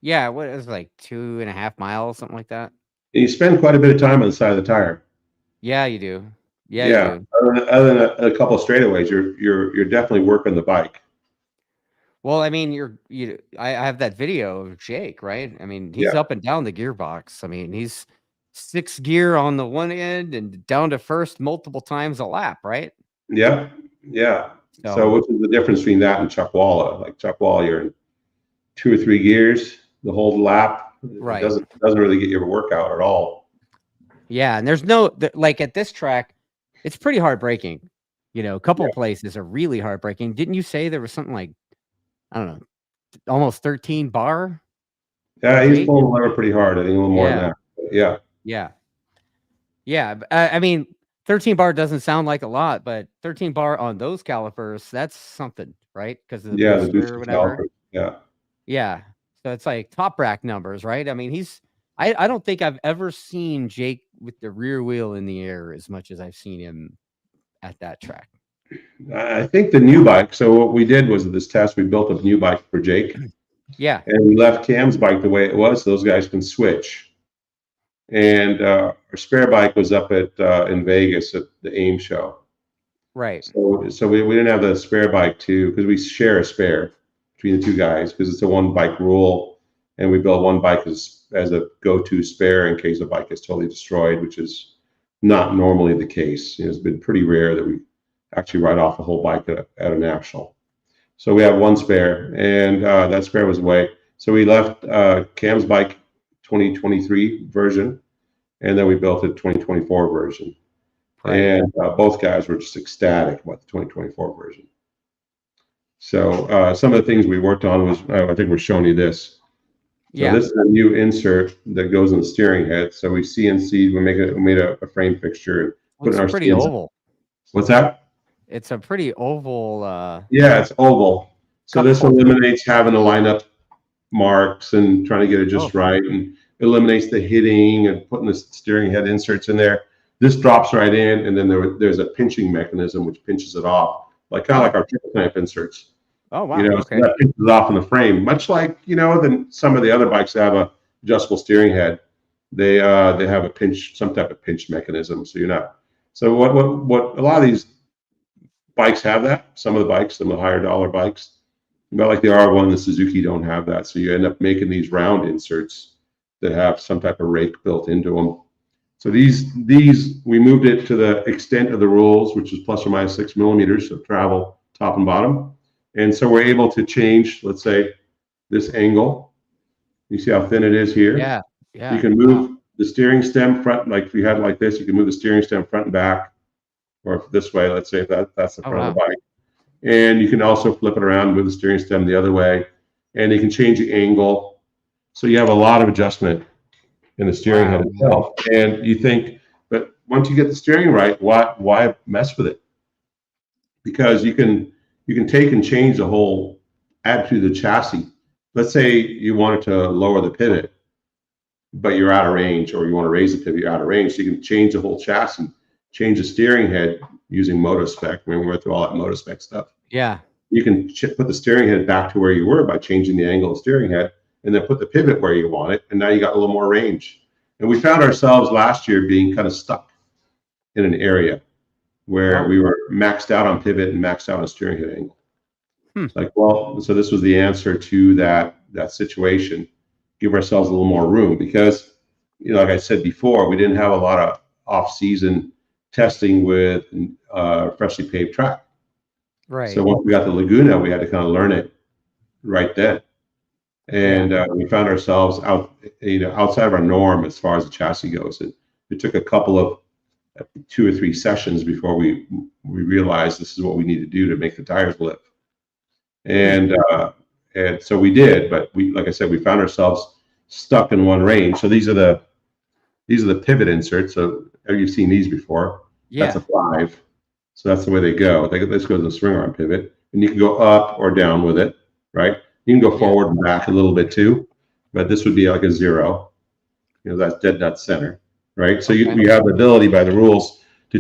Yeah. What is it, like 2.5 miles, something like that? And you spend quite a bit of time on the side of the tire. Yeah, you do. Yeah, you Yeah. do. Other than a couple of straightaways, you're definitely working the bike. Well, I mean, I have that video of Jake, right? I mean, he's Yeah. up and down the gearbox. I mean, he's 6th gear on the one end and down to first multiple times a lap, right? Yeah. Yeah. So So, which is the difference between that and Chuckwalla? Like Chuckwalla, you're in 2 or 3 gears the whole lap. It right. doesn't really get your workout at all. Yeah, and there's like at this track, it's pretty hard braking. A couple Yeah. of places are really hard braking. Didn't you say there was something like, I don't know, almost 13 bar for Yeah, he's Jake? pulling the lever pretty hard. I think a little more than Yeah. that. But yeah. Yeah. Yeah, I mean, 13 bar doesn't sound like a lot, but 13 bar on those calipers, that's something, right? Because of the Yeah, the booster or booster whatever. calipers. Yeah. Yeah. So it's like top rack numbers, right? I mean, I don't think I've ever seen Jake with the rear wheel in the air as much as I've seen him at that track. I think the new bike. So what we did was this test, we built a new bike for Jake, Yeah. and we left Cam's bike the way it was, so those guys can switch. And our spare bike was up at in Vegas at the AIM show. Right. So we didn't have the spare bike too, because we share a spare between the two guys because it's a one bike rule, and we build one bike as a go-to spare in case the bike is totally destroyed, which is not normally the case. It's been pretty rare that we actually write off the whole bike at a national. So we have one spare, and that spare was away. So we left Cam's bike 2023 version, and then we built a 2024 version. Right. And both guys were just ecstatic about the 2024 version. So some of the things we worked on was, I think we're showing you this. So Yeah. this is a new insert that goes in the steering head. So we CNC'd, we made a frame fixture and put It's in our pretty CNC. oval. What's that? It's a pretty oval. Yeah, it's oval. So this couple- eliminates having to line up marks and trying to get it just right, and eliminates the hitting and putting the steering head inserts in there. This drops right in, and then there's a pinching mechanism which pinches it off, like kind of like our triple clamp inserts. Oh wow. So that pinches off in the frame, much like than some of the other bikes that have a adjustable steering head. They have a pinch, some type of pinch mechanism, so you're not. So what a lot of these bikes have that. Some of the bikes, some of the higher dollar bikes, but like the R1, the Suzuki don't have that. So you end up making these round inserts that have some type of rake built into them. So these we moved it to the extent of the rules, which is plus or minus 6 millimeters of travel top and bottom. And so we're able to change, let's say, this angle. You see how thin it is here? Yeah. Yeah. You can move the steering stem front, like if you had it like this, you can move the steering stem front and back, or this way, let's say if that's the front of the bike. And you can also flip it around, move the steering stem the other way, and you can change the angle. So you have a lot of adjustment in the steering head itself. And you think, but once you get the steering right, why mess with it? Because you can take and change the whole attitude of the chassis. Let's say you wanted to lower the pivot, but you're out of range, or you want to raise the pivot, you're out of range. So you can change the whole chassis, change the steering head using MotoSpec. Remember, we went through all that MotoSpec stuff. Yeah. You can put the steering head back to where you were by changing the angle of the steering head, and then put the pivot where you want it, and now you got a little more range. And we found ourselves last year being kind of stuck in an area where we were maxed out on pivot and maxed out on steering head angle. Like, well, so this was the answer to that situation. Give ourselves a little more room because, like I said before, we didn't have a lot of off-season testing with freshly paved track. Right. So once we got the Laguna, we had to kind of learn it right then. And we found ourselves outside of our norm as far as the chassis goes. It took a couple of 2 or 3 sessions before we realized this is what we need to do to make the tires live. And so we did, but like I said, we found ourselves stuck in one range. So these are the pivot inserts. So you've seen these before. Yeah. That's a 5. So that's the way they go. This goes in a swing arm pivot, and you can go up or down with it, right? You can go forward and back a little bit too, but this would be like a 0. That's dead nut center, right? So you have the ability by the rules to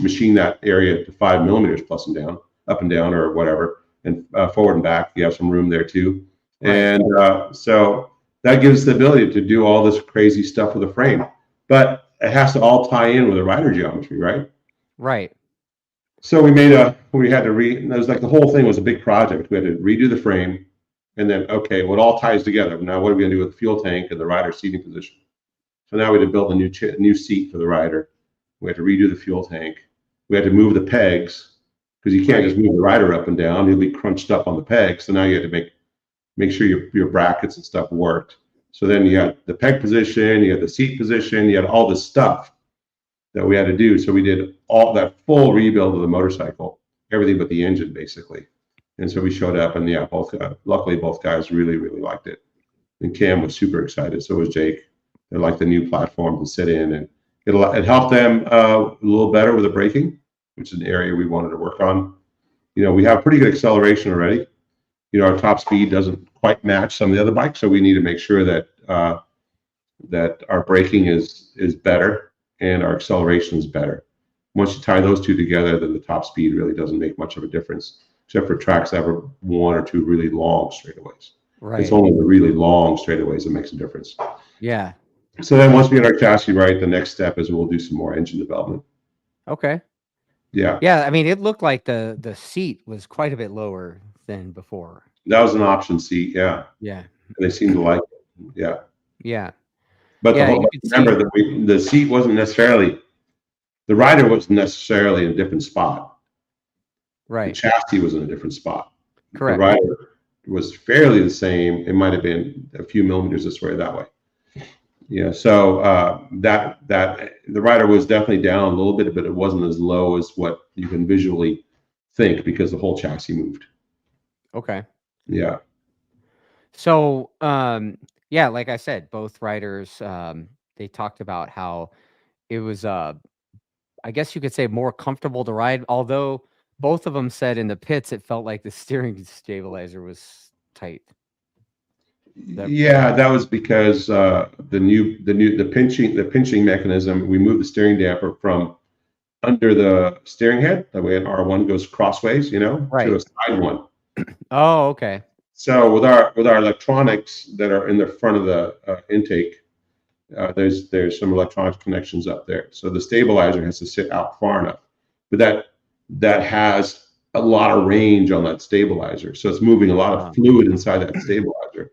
machine that area to 5 millimeters plus and down, up and down or whatever, and forward and back. You have some room there too. Right. And so that gives the ability to do all this crazy stuff with the frame, but it has to all tie in with the rider geometry, right? Right. So we had to it was like the whole thing was a big project. We had to redo the frame, and then, okay, well, it all ties together. Now what are we going to do with the fuel tank and the rider seating position? So now we had to build a new seat for the rider. We had to redo the fuel tank. We had to move the pegs, because you can't just move the rider up and down. He'll be crunched up on the pegs. So now you had to make sure your brackets and stuff worked. So then you had the peg position, you had the seat position, you had all this stuff that we had to do. So we did all that full rebuild of the motorcycle, everything but the engine, basically. And so we showed up, and luckily both guys really, really liked it. And Cam was super excited. So was Jake. They liked the new platform to sit in, and it helped them a little better with the braking, which is an area we wanted to work on. We have pretty good acceleration already. Our top speed doesn't quite match some of the other bikes, so we need to make sure that our braking is better and our acceleration is better. Once you tie those two together, then the top speed really doesn't make much of a difference, except for tracks that have 1 or 2 really long straightaways. Right. It's only the really long straightaways that makes a difference. Yeah. So then once we get our chassis right, the next step is we'll do some more engine development. Okay. Yeah. Yeah. I mean, it looked like the seat was quite a bit lower than before. That was an option seat. Yeah. Yeah. They seemed to like it. Yeah. Yeah. But remember that the seat wasn't necessarily, the rider wasn't necessarily in a different spot. Right. The chassis was in a different spot. Correct. The rider was fairly the same. It might have been a few millimeters this way or that way. So that the rider was definitely down a little bit, but it wasn't as low as what you can visually think, because the whole chassis moved. Okay. Yeah. So like I said, both riders they talked about how it was I guess you could say more comfortable to ride, although both of them said in the pits it felt like the steering stabilizer was tight. Yeah, that was because the pinching mechanism, we moved the steering damper from under the steering head, that way an R1 goes crossways, to a side one. Oh, okay. So with our electronics that are in the front of the intake, there's some electronics connections up there. So the stabilizer has to sit out far enough, but that has a lot of range on that stabilizer. So it's moving a lot of fluid inside that stabilizer.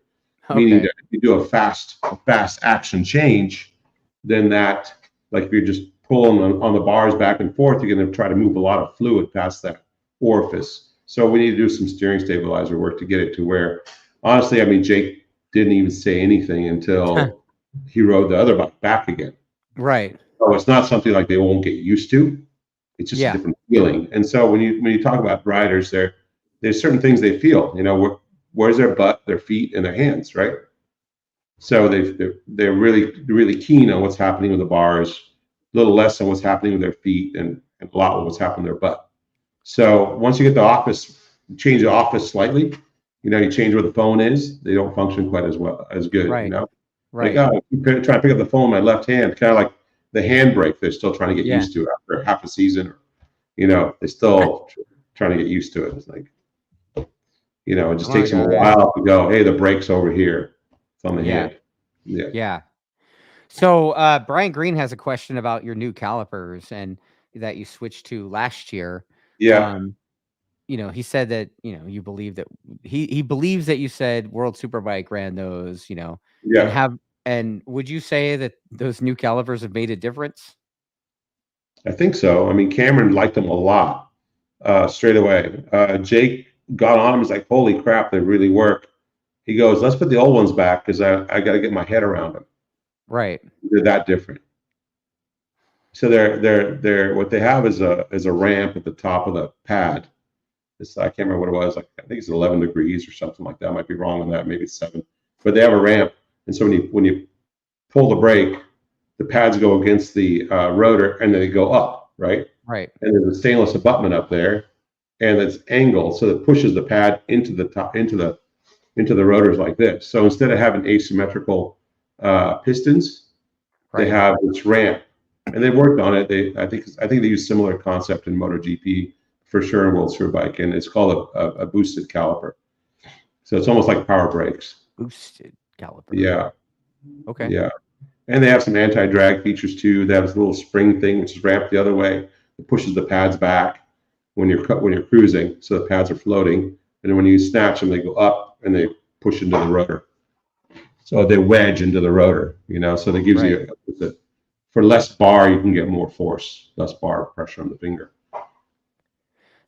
Meaning that if you do a fast action change, then that, like if you're just pulling on the bars back and forth, you're going to try to move a lot of fluid past that orifice. So we need to do some steering stabilizer work to get it to where, honestly, I mean, Jake didn't even say anything until he rode the other bike back again. Right. So it's not something like they won't get used to. It's just a different feeling. And so when you talk about riders, there's certain things they feel. Where's their butt, their feet, and their hands, right? So they're really keen on what's happening with the bars, a little less on what's happening with their feet, and a lot on what's happening with their butt. So once you get change the office slightly, you change where the phone is, they don't function quite as good, Right. Right. Like, I'm trying to pick up the phone with my left hand, kind of like the handbrake they're still trying to get used to after half a season, they're still trying to get used to it. It's like, it just takes them a while to go, hey, the brake's over here. It's on the hand. Yeah. Yeah. So Brian Green has a question about your new calipers and that you switched to last year. Yeah. He said that, you believe that he believes that you said World Superbike ran those, Yeah. And would you say that those new calipers have made a difference? I think so. I mean, Cameron liked them a lot straight away. Jake got on them. He's like, holy crap, they really work. He goes, let's put the old ones back because I got to get my head around them. Right. They're that different. So they're what they have is a ramp at the top of the pad. I can't remember what it was. Like, I think it's 11 degrees or something like that. I might be wrong on that. Maybe it's 7. But they have a ramp, and so when you pull the brake, the pads go against the rotor, and then they go up, right? Right. And there's a stainless abutment up there, and it's angled, so it pushes the pad into the top, into the rotors like this. So instead of having asymmetrical pistons, Right. they have this ramp, and they worked on it. I think they use similar concept in MotoGP for sure in World Superbike, and it's called a boosted caliper. So it's almost like power brakes. Boosted caliper. Yeah. Okay. Yeah. And they have some anti-drag features too. They have this little spring thing which is ramped the other way. It pushes the pads back when you're cruising, so the pads are floating. And then when you snatch them, they go up and they push into the rotor. So they wedge into the rotor, So that gives you for less bar, you can get more force, less bar pressure on the finger.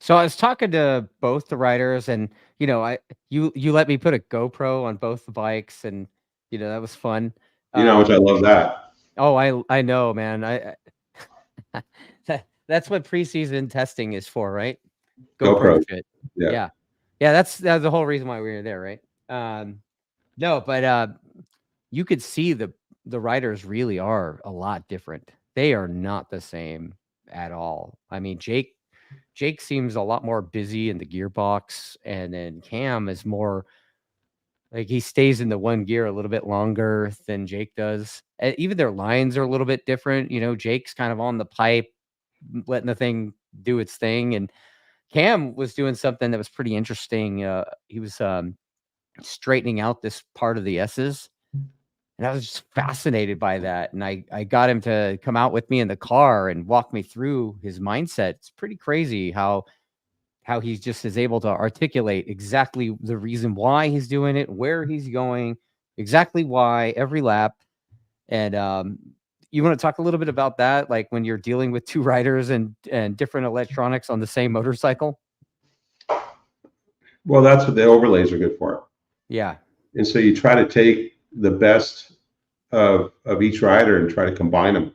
So I was talking to both the riders, and you let me put a GoPro on both the bikes, and that was fun. Which I love that. Oh, I know, man. I that's what preseason testing is for, right? GoPro shit. Yeah. Yeah. That's the whole reason why we were there, right? No, but you could see the riders really are a lot different. They are not the same at all. I mean, Jake seems a lot more busy in the gearbox, and then Cam is more like he stays in the one gear a little bit longer than Jake does. Even their lines are a little bit different. Jake's kind of on the pipe, letting the thing do its thing, and Cam was doing something that was pretty interesting. He was straightening out this part of the S's, and I was just fascinated by that. And I got him to come out with me in the car and walk me through his mindset. It's pretty crazy how he just is able to articulate exactly the reason why he's doing it, where he's going, exactly why every lap. And you want to talk a little bit about that, like when you're dealing with two riders and different electronics on the same motorcycle? Well, that's what the overlays are good for. Yeah. And so you try to take the best of each rider and try to combine them.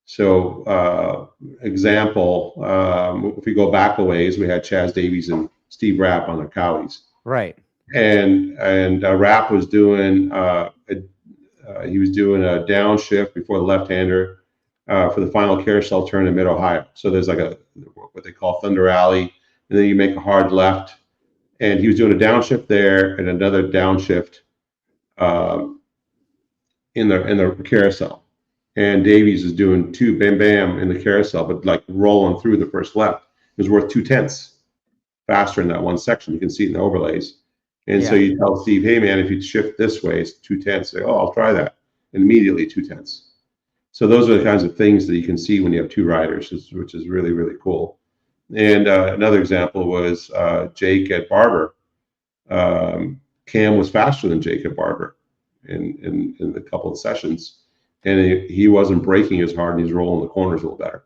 So, example, if we go back a ways, we had Chaz Davies and Steve Rapp on their Cowies. Right. And Rapp was doing a downshift before the left-hander for the final carousel turn in Mid-Ohio. So there's like what they call Thunder Alley, and then you make a hard left. And he was doing a downshift there and another downshift in the carousel. And Davies is doing 2 bam bam in the carousel, but like rolling through the first left. It was worth 0.2 faster in that one section. You can see it in the overlays. And so you tell Steve, hey man, if you shift this way, it's 0.2. Say, oh, I'll try that. And immediately 0.2. So those are the kinds of things that you can see when you have two riders, which is really, really cool. And another example was Jake at Barber. Cam was faster than Jake at Barber in a couple of sessions. And he wasn't braking as hard, and he's rolling the corners a little better.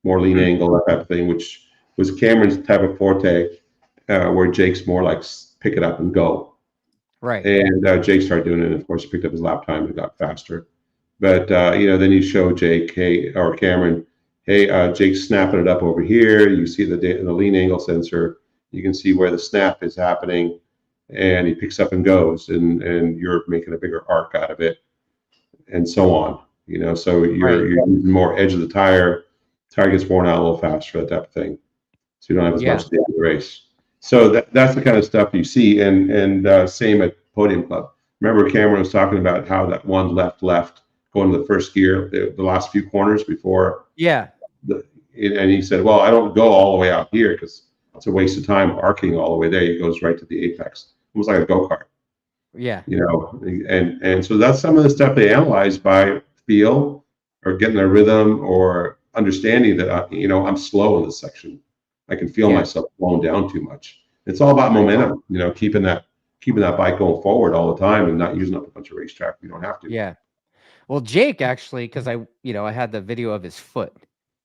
More lean angle, that type of thing, which was Cameron's type of forte, where Jake's more like pick it up and go. Right. And Jake started doing it, and of course, he picked up his lap time and got faster. But, then you show Jake, or Cameron, hey, Jake's snapping it up over here. You see the lean angle sensor. You can see where the snap is happening, and he picks up and goes, and you're making a bigger arc out of it, and so on. So you're using more edge of the tire. Tire gets worn out a little faster, that type of thing. So you don't have as much at the end of the race. So that's the kind of stuff you see, and same at Podium Club. Remember, Cameron was talking about how that one left going to the first gear, the last few corners before. Yeah. And he said, well, I don't go all the way out here because it's a waste of time arcing all the way there. He goes right to the apex, almost like a go-kart. Yeah. And so that's some of the stuff they analyze by feel or getting their rhythm or understanding that, I'm slow in this section. I can feel myself slowing down too much. It's all about momentum, keeping that bike going forward all the time and not using up a bunch of racetrack. You don't have to. Yeah. Well, Jake actually, because I had the video of his foot,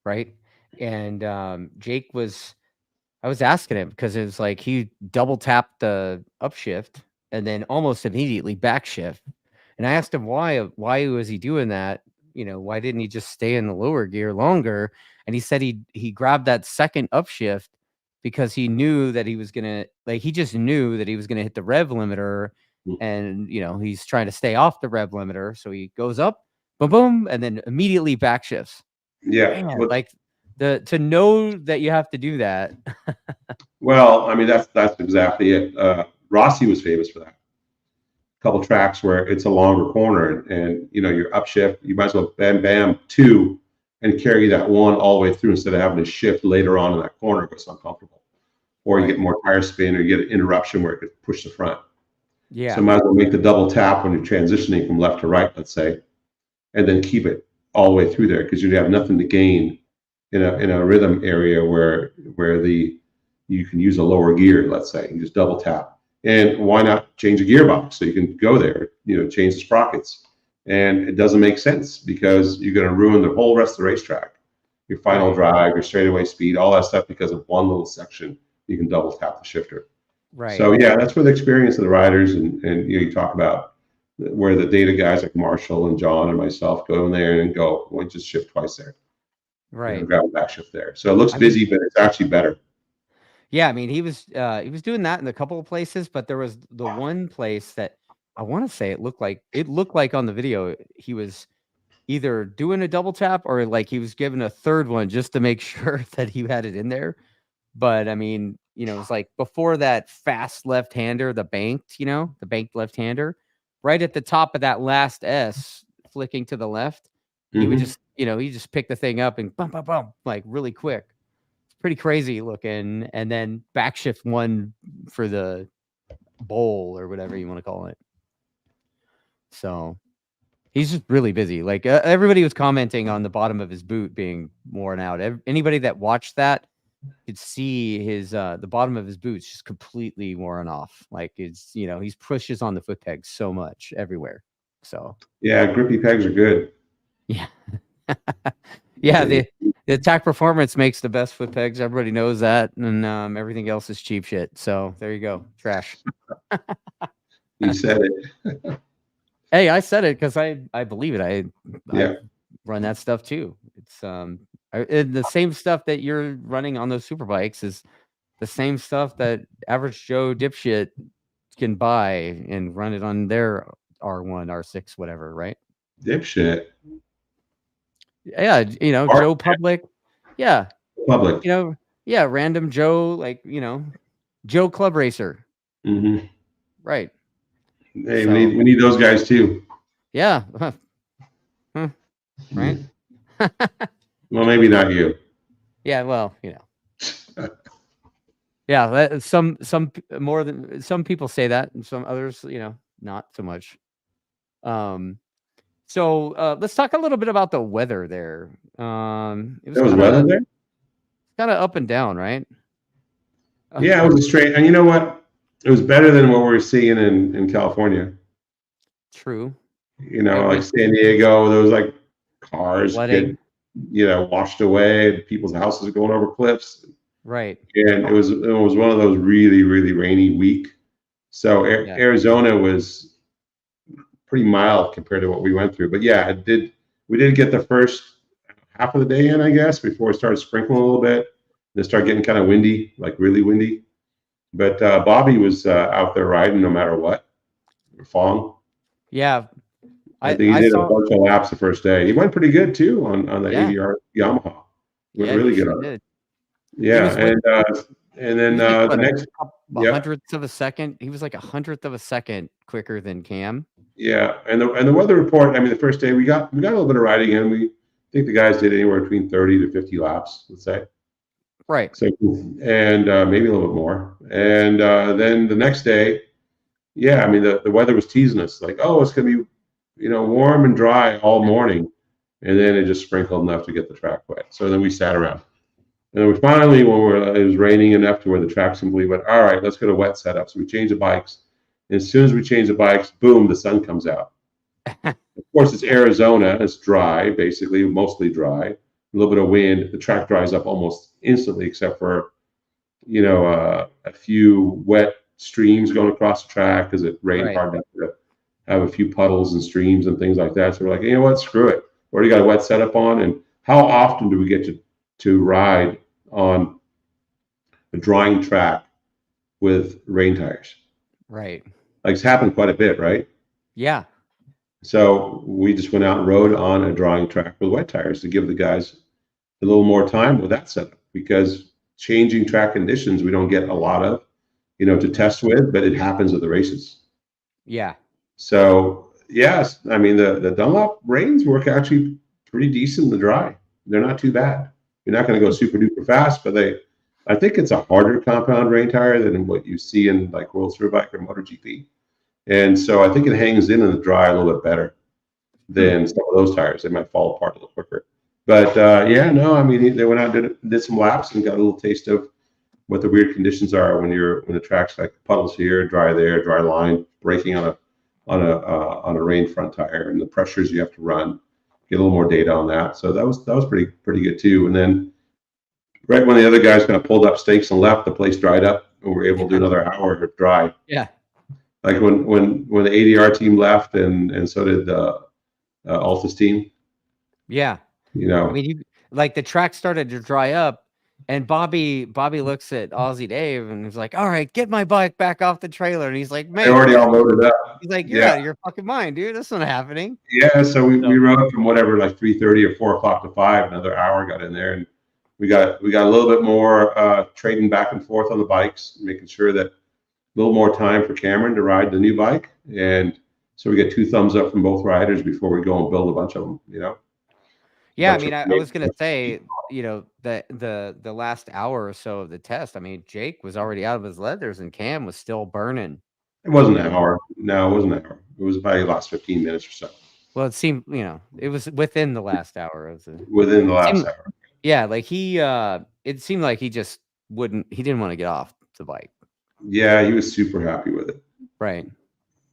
right? And Jake was I was asking him because it was like he double tapped the upshift and then almost immediately backshift. And I asked him why was he doing that? You know, why didn't he just stay in the lower gear longer? And he said he grabbed that second upshift because he knew that he was gonna he just knew that he was gonna hit the rev limiter, and you know he's trying to stay off the rev limiter, so he goes up, boom, boom, and then immediately backshifts. Yeah. Man, like to know that you have to do that. Well, I mean, that's exactly it. Rossi was famous for that. A couple tracks where it's a longer corner, and you know, your upshift, you might as well bam bam two and carry that one all the way through instead of having to shift later on in that corner because it's uncomfortable. Or you get more tire spin, or you get an interruption where it could push the front. Yeah. So might as well make the double tap when you're transitioning from left to right, let's say, and then keep it all the way through there because you have nothing to gain in a rhythm area where you can use a lower gear, let's say, and just double tap. And why not change a gearbox so you can go there, you know, change the sprockets. And it doesn't make sense because you're going to ruin the whole rest of the racetrack. Your final drive, your straightaway speed, all that stuff because of one little section. You can double tap the shifter. Right. So yeah, that's where the experience of the riders and you know, you talk about where the data guys like Marshall and John and myself go in there and go, well, just shift twice there. Right. Grab a back shift there. So it looks busy, but it's actually better. Yeah, I mean, he was doing that in a couple of places, but there was the one place that I want to say it looked like on the video he was either doing a double tap or like he was giving a third one just to make sure that he had it in there. But I mean, you know, it's like before that fast left-hander, the banked left-hander, right at the top of that last S, flicking to the left, he would just, you know, he just picked the thing up and bum, bum, bum, like really quick. Pretty crazy looking, and then backshift one for the bowl or whatever you want to call it. So he's just really busy. Like everybody was commenting on the bottom of his boot being worn out. Anybody that watched that could see his the bottom of his boots just completely worn off. Like it's, you know, he's pushes on the foot pegs so much everywhere. So yeah, grippy pegs are good. Yeah. Yeah, the Attack Performance makes the best foot pegs. Everybody knows that, and everything else is cheap shit. So there you go, trash. You said it. Hey, I said it because I believe it. I run that stuff too. It's the same stuff that you're running on those Superbikes is the same stuff that average Joe dipshit can buy and run it on their R1, R6, whatever, right? Dipshit. Yeah, you know, Joe Public. Yeah. Public. You know, yeah, random Joe, like, you know, Joe Club Racer. Mm-hmm. Right. Hey, so, we need those guys too. Yeah. Huh. Right. Well, maybe not you. Yeah, well, you know. Yeah, some more than some people say that, and some others, you know, not so much. So let's talk a little bit about the weather there. It was weather there? Kind of up and down, right? Yeah, it was a straight. And you know what? It was better than what we're seeing in California. True. You know, like San Diego, there was like cars getting, you know, washed away. People's houses going over cliffs. Right. And it was one of those really, really rainy week. So Arizona was pretty mild compared to what we went through. But yeah, we did get the first half of the day in, I guess, before it started sprinkling a little bit. It started getting kind of windy, like really windy. But Bobby was out there riding no matter what. Fong. Yeah. I think he did a bunch of laps the first day. He went pretty good too on the 80R Yamaha. He went really good on it. Yeah, and then the next hundredths of a second. He was like 100th of a second quicker than Cam. Yeah, and the weather report. I mean, the first day we got a little bit of riding in. We think the guys did anywhere between 30 to 50 laps, let's say. Right. So and maybe a little bit more. And then the next day, yeah, I mean the weather was teasing us like, oh, it's gonna be, you know, warm and dry all morning, and then it just sprinkled enough to get the track wet. So then we sat around. And then we finally, when it was raining enough to where the track simply went, all right, let's get a wet setup. So we changed the bikes. And as soon as we change the bikes, boom, the sun comes out. Of course, it's Arizona. It's dry, basically, mostly dry. A little bit of wind. The track dries up almost instantly, except for a few wet streams going across the track because it rained Right. hard enough to have a few puddles and streams and things like that. So we're like, you know what, screw it. We already got a wet setup on. And how often do we get to ride on a drying track with rain tires? Right. Like, it's happened quite a bit, right? Yeah. So we just went out and rode on a drying track with wet tires to give the guys a little more time with that setup, because changing track conditions we don't get a lot of, to test with, but it happens at the races. Yeah. So yes, I mean the Dunlop rains work actually pretty decent in the dry. They're not too bad. You're not going to go super duper fast, but I think it's a harder compound rain tire than what you see in like World Superbike or MotoGP. And so I think it hangs in the dry a little bit better than some of those tires. They might fall apart a little quicker. But yeah, no, I mean they went out and did some laps and got a little taste of what the weird conditions are when the track's like puddles here, dry there, dry line, braking on a rain front tire, and the pressures you have to run. Get a little more data on that. So that was pretty good too. And then right when the other guys kind of pulled up stakes and left, the place dried up, and we were able to do another hour of dry. Yeah. Like when the ADR team left, and so did the Altus team. Yeah. I mean, like the track started to dry up, and Bobby looks at Aussie Dave and he's like, "All right, get my bike back off the trailer." And he's like, "Man, they already all loaded up." He's like, "You're out of your fucking mind, dude. That's not happening." Yeah, so we rode from whatever, like 3:30 or 4 o'clock to 5. Another hour got in there, and we got a little bit more trading back and forth on the bikes, making sure that a little more time for Cameron to ride the new bike, and so we get 2 thumbs up from both riders before we go and build a bunch of them. Yeah, I mean, I was gonna say, the last hour or so of the test. I mean, Jake was already out of his leathers, and Cam was still burning. It wasn't an hour. No, it wasn't an hour. It was probably the last 15 minutes or so. Well, it seemed, it was within the last hour of within the last hour. Yeah, like it seemed like he just he didn't want to get off the bike. Yeah, he was super happy with it. Right.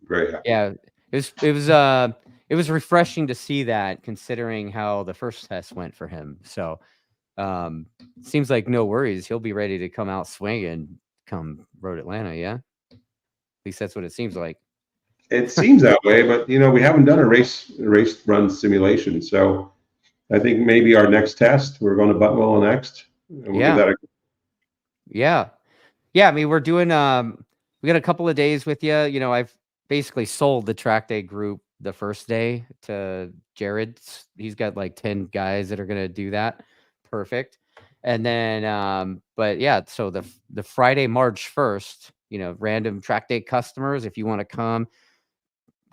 Very happy. Yeah, it was refreshing to see that, considering how the first test went for him. So, seems like no worries. He'll be ready to come out swinging come Road Atlanta. Yeah, at least that's what it seems like. It seems that way, but we haven't done a race run simulation, so I think maybe our next test, we're going to Buttonwillow next. And we'll give that yeah. I mean, we're doing. We got a couple of days with you. I've basically sold the track day group the first day to Jared. He's got like 10 guys that are going to do that. Perfect. And then, but yeah, so the Friday, March 1st, random track day customers, if you want to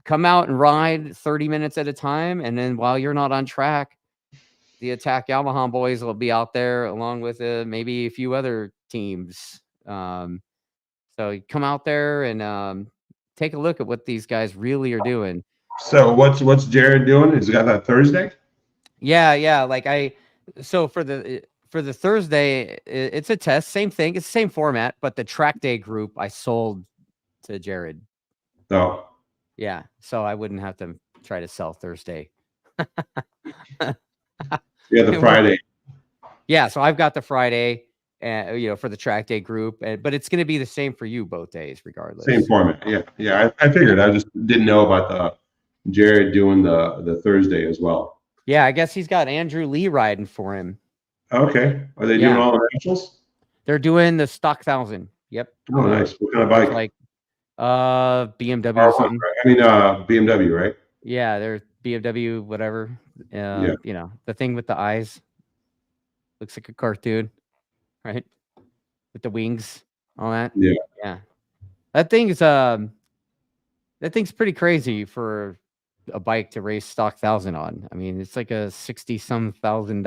come out and ride 30 minutes at a time. And then while you're not on track, the Attack Yamaha boys will be out there along with maybe a few other teams. So you come out there and take a look at what these guys really are doing. So what's Jared doing? He's got that Thursday? Yeah. So for the Thursday, it's a test, same thing. It's the same format, but the track day group I sold to Jared. Oh. Yeah, so I wouldn't have to try to sell Thursday. Yeah, the Friday. Yeah, so I've got the Friday, for the track day group, but it's going to be the same for you both days, regardless. Same format. Yeah. I figured. I just didn't know about the Jared doing the Thursday as well. Yeah, I guess he's got Andrew Lee riding for him. Okay. Are they doing all the nationals? They're doing the Stock 1000. Yep. Oh, nice. What kind of bike? Like BMW or something. Right? I mean, BMW, right? Yeah, they're BMW, whatever. The thing with the eyes looks like a cartoon, right? With the wings, all that. Yeah. That thing's pretty crazy for a bike to race Stock 1000 on. I mean, it's like a $60-some thousand,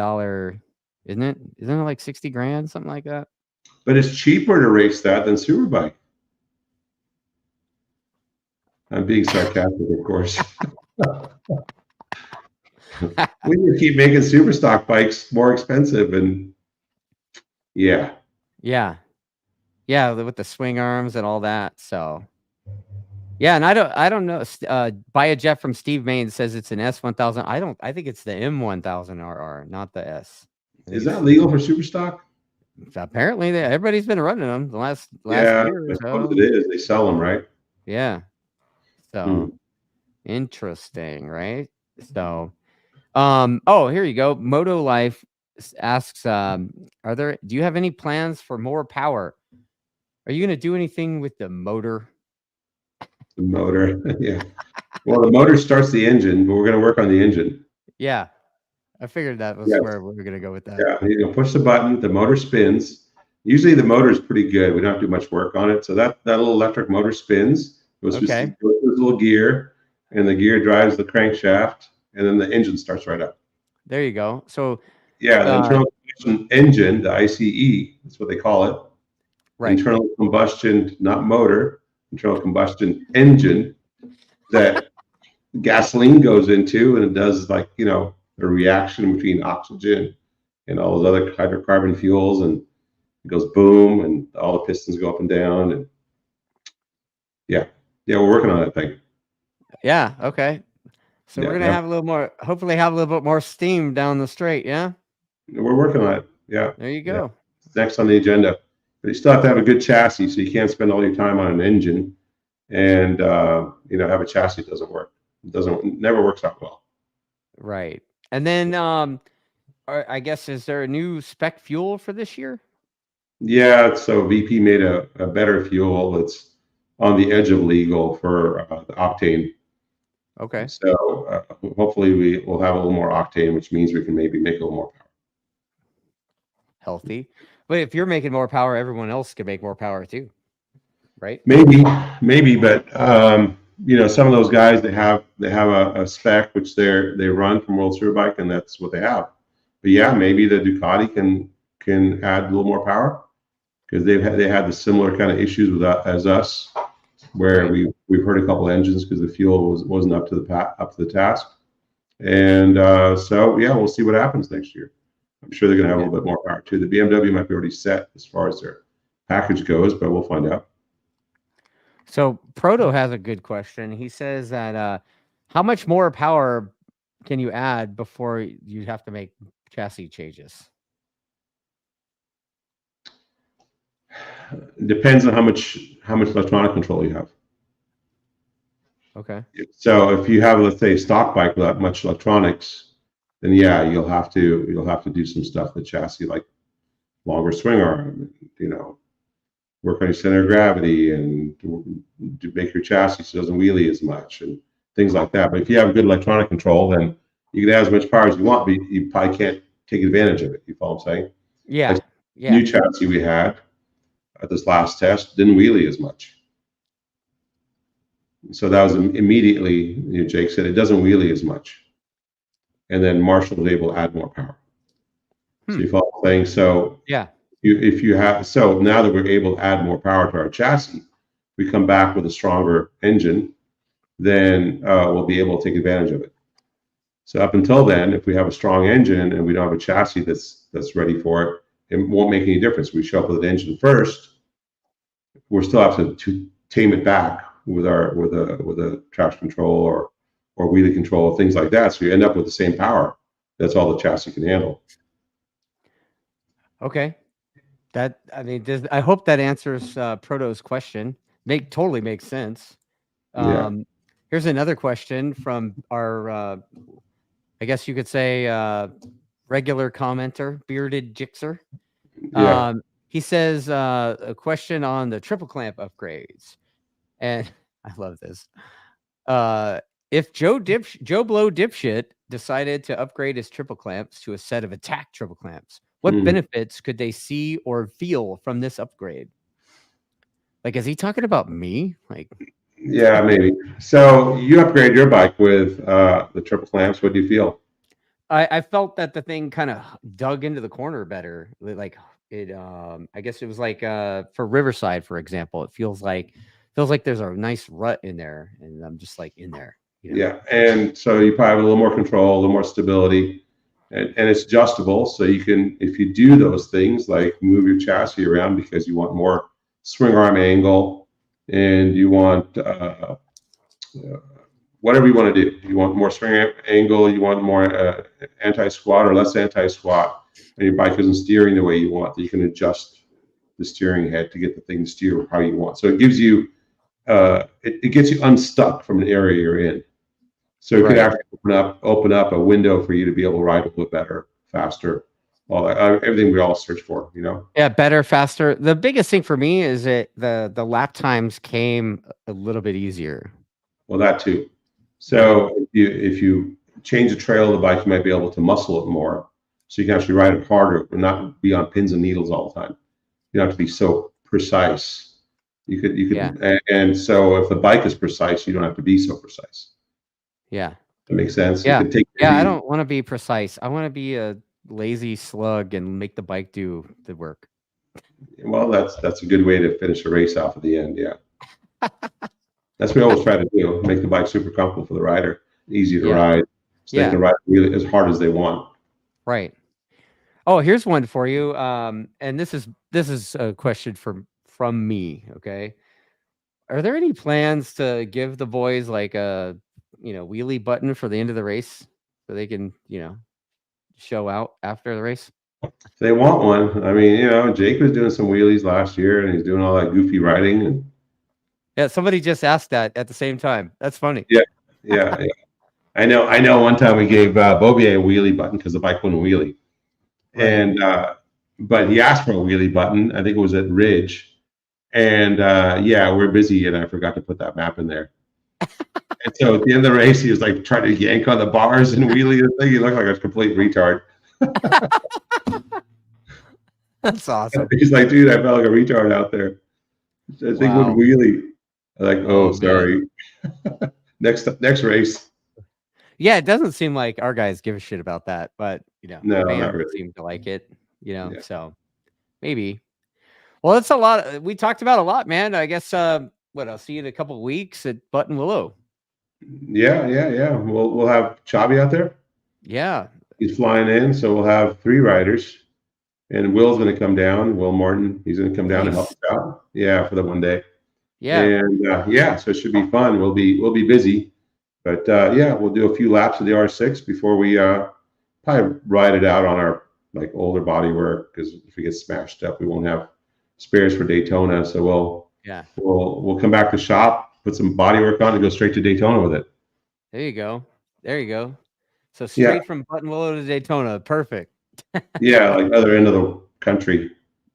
isn't it? Isn't it like 60 grand, something like that? But it's cheaper to race that than Superbike. I'm being sarcastic, of course. We need to keep making super stock bikes more expensive, and yeah, with the swing arms and all that. So yeah, and I don't know. Buy a Jet from Steve Main says it's an S1000. I think it's the M1000 RR, not the S. Is that legal for super stock? Apparently, everybody's been running them the last Yeah, year or I suppose so. it is. They sell them, right? Yeah. So Hmm. interesting, right? So, oh, here you go. Moto Life asks, do you have any plans for more power? Are you going to do anything with the motor? The motor, yeah. Well, the motor starts the engine, but we're going to work on the engine. Yeah, I figured that was Yes. where we were going to go with that. Yeah, you push the button, the motor spins. Usually the motor is pretty good. We don't have to do much work on it. So that little electric motor spins, goes through Okay, this little gear, and the gear drives the crankshaft, and then the engine starts right up. there you go. So, Yeah, the uh, internal combustion engine, the ICE, that's what they call it. right. Internal combustion, not motor, internal combustion engine that gasoline goes into, and it does like, a reaction between oxygen and all those other hydrocarbon fuels, and it goes boom, and all the pistons go up and down, and yeah, we're working on that thing. Yeah. Okay. So we're Yeah, gonna have a little more. Hopefully, have a little bit more steam down the straight. Yeah. we're working on it. Yeah, There you yeah. go. It's next on the agenda. But you still have to have a good chassis, so you can't spend all your time on an engine, and have a chassis that doesn't work. It never works out well. Right. And then, I guess, is there a new spec fuel for this year? Yeah, so VP made a better fuel that's on the edge of legal for the octane. Okay. So hopefully we will have a little more octane, which means we can maybe make a little more power. Healthy. But if you're making more power, everyone else can make more power too, right? Maybe, but some of those guys, they have a spec which they run from World Superbike, and that's what they have. But yeah, maybe the Ducati can add a little more power, because they had the similar kind of issues with as us, where we've heard a couple of engines because the fuel wasn't up to the task, and so yeah, we'll see what happens next year. I'm sure they're going to have a little bit more power too. The BMW might be already set as far as their package goes, but we'll find out. So Proto has a good question. He says that how much more power can you add before you have to make chassis changes? Depends on how much electronic control you have. Okay. So if you have, let's say, a stock bike without much electronics, then yeah, you'll have to do some stuff with chassis, like longer swing arm, work on your center of gravity, and to make your chassis so it doesn't wheelie as much, and things like that. But if you have good electronic control, then you can add as much power as you want, but you probably can't take advantage of it. You follow what I'm saying? Yeah. Like Yeah. New chassis we had at this last test didn't wheelie as much. So that was immediately, Jake said it doesn't wheelie as much. And then Marshall was able to add more power. So you follow what I'm saying? So Yeah. so now that we're able to add more power to our chassis, we come back with a stronger engine, then we'll be able to take advantage of it. So up until then, if we have a strong engine and we don't have a chassis that's ready for it, it won't make any difference. We show up with an engine first, we'll still have to tame it back with a traction control or wheelie control, things like that. So you end up with the same power. That's all the chassis can handle. Okay. I hope that answers Proto's question. Totally makes sense. Yeah. Here's another question from our, I guess you could say, regular commenter, Bearded Jixer. Yeah. He says a question on the triple clamp upgrades, and I love this. If Joe Blow dipshit decided to upgrade his triple clamps to a set of Attack triple clamps, what benefits could they see or feel from this upgrade? Like, is he talking about me? Like, yeah, maybe. So you upgrade your bike with the triple clamps. What do you feel? I felt that the thing kind of dug into the corner better. Like it, I guess it was like for Riverside, for example, it feels like there's a nice rut in there, and I'm just like in there. Yeah, and so you probably have a little more control, a little more stability, and it's adjustable. So you can, if you do those things like move your chassis around because you want more swing arm angle, and you want whatever you want to do. You want more swing angle, you want more anti-squat or less anti-squat. and your bike isn't steering the way you want, that you can adjust the steering head to get the thing to steer how you want. So it gives you, it gets you unstuck from an area you're in. So it could actually open up a window for you to be able to ride a little bit better, faster, all that, everything we all search for, you know? Yeah, better, faster. The biggest thing for me is that the lap times came a little bit easier. Well, that too. So if you change the trail of the bike, you might be able to muscle it more, so you can actually ride it harder and not be on pins and needles all the time. You don't have to be so precise. You could, and so if the bike is precise, you don't have to be so precise. Yeah. That makes sense. Yeah. You could take I don't want to be precise. I want to be a lazy slug and make the bike do the work. Well, that's a good way to finish a race off at the end. Yeah. That's what we always try to do, make the bike super comfortable for the rider, easy to ride, so they can ride really as hard as they want. Right. Oh, here's one for you. And this is a question from me. Okay. Are there any plans to give the boys like a wheelie button for the end of the race so they can show out after the race? They want one. I mean, Jake was doing some wheelies last year, and he's doing all that goofy riding. And yeah, somebody just asked that at the same time. That's funny. Yeah. I know. One time we gave Bobier a wheelie button because the bike wouldn't wheelie, and but he asked for a wheelie button. I think it was at Ridge, and we're busy, and I forgot to put that map in there. And so at the end of the race, he was like trying to yank on the bars and wheelie the thing. He looked like a complete retard. That's awesome. He's like, dude, I felt like a retard out there. I think would wheelie. I'm like, oh, sorry. Next race. Yeah, it doesn't seem like our guys give a shit about that, but no, fans not really. seem to like it. So maybe. Well, it's a lot. We talked about a lot, man. I guess. I'll see you in a couple of weeks at Button Willow. Yeah. We'll have Xavi out there. Yeah, he's flying in, so we'll have 3 riders, and Will's going to come down. Will Morton, he's going to come down to help us out. Yeah, for the one day. Yeah, and so it should be fun. We'll be busy, but we'll do a few laps of the R6 before we probably ride it out on our older body work, because if we get smashed up, we won't have spares for Daytona. So we'll come back to shop, put some body work on, and go straight to Daytona with it. There you go. So straight from Button Willow to Daytona, perfect. Yeah, other end of the country.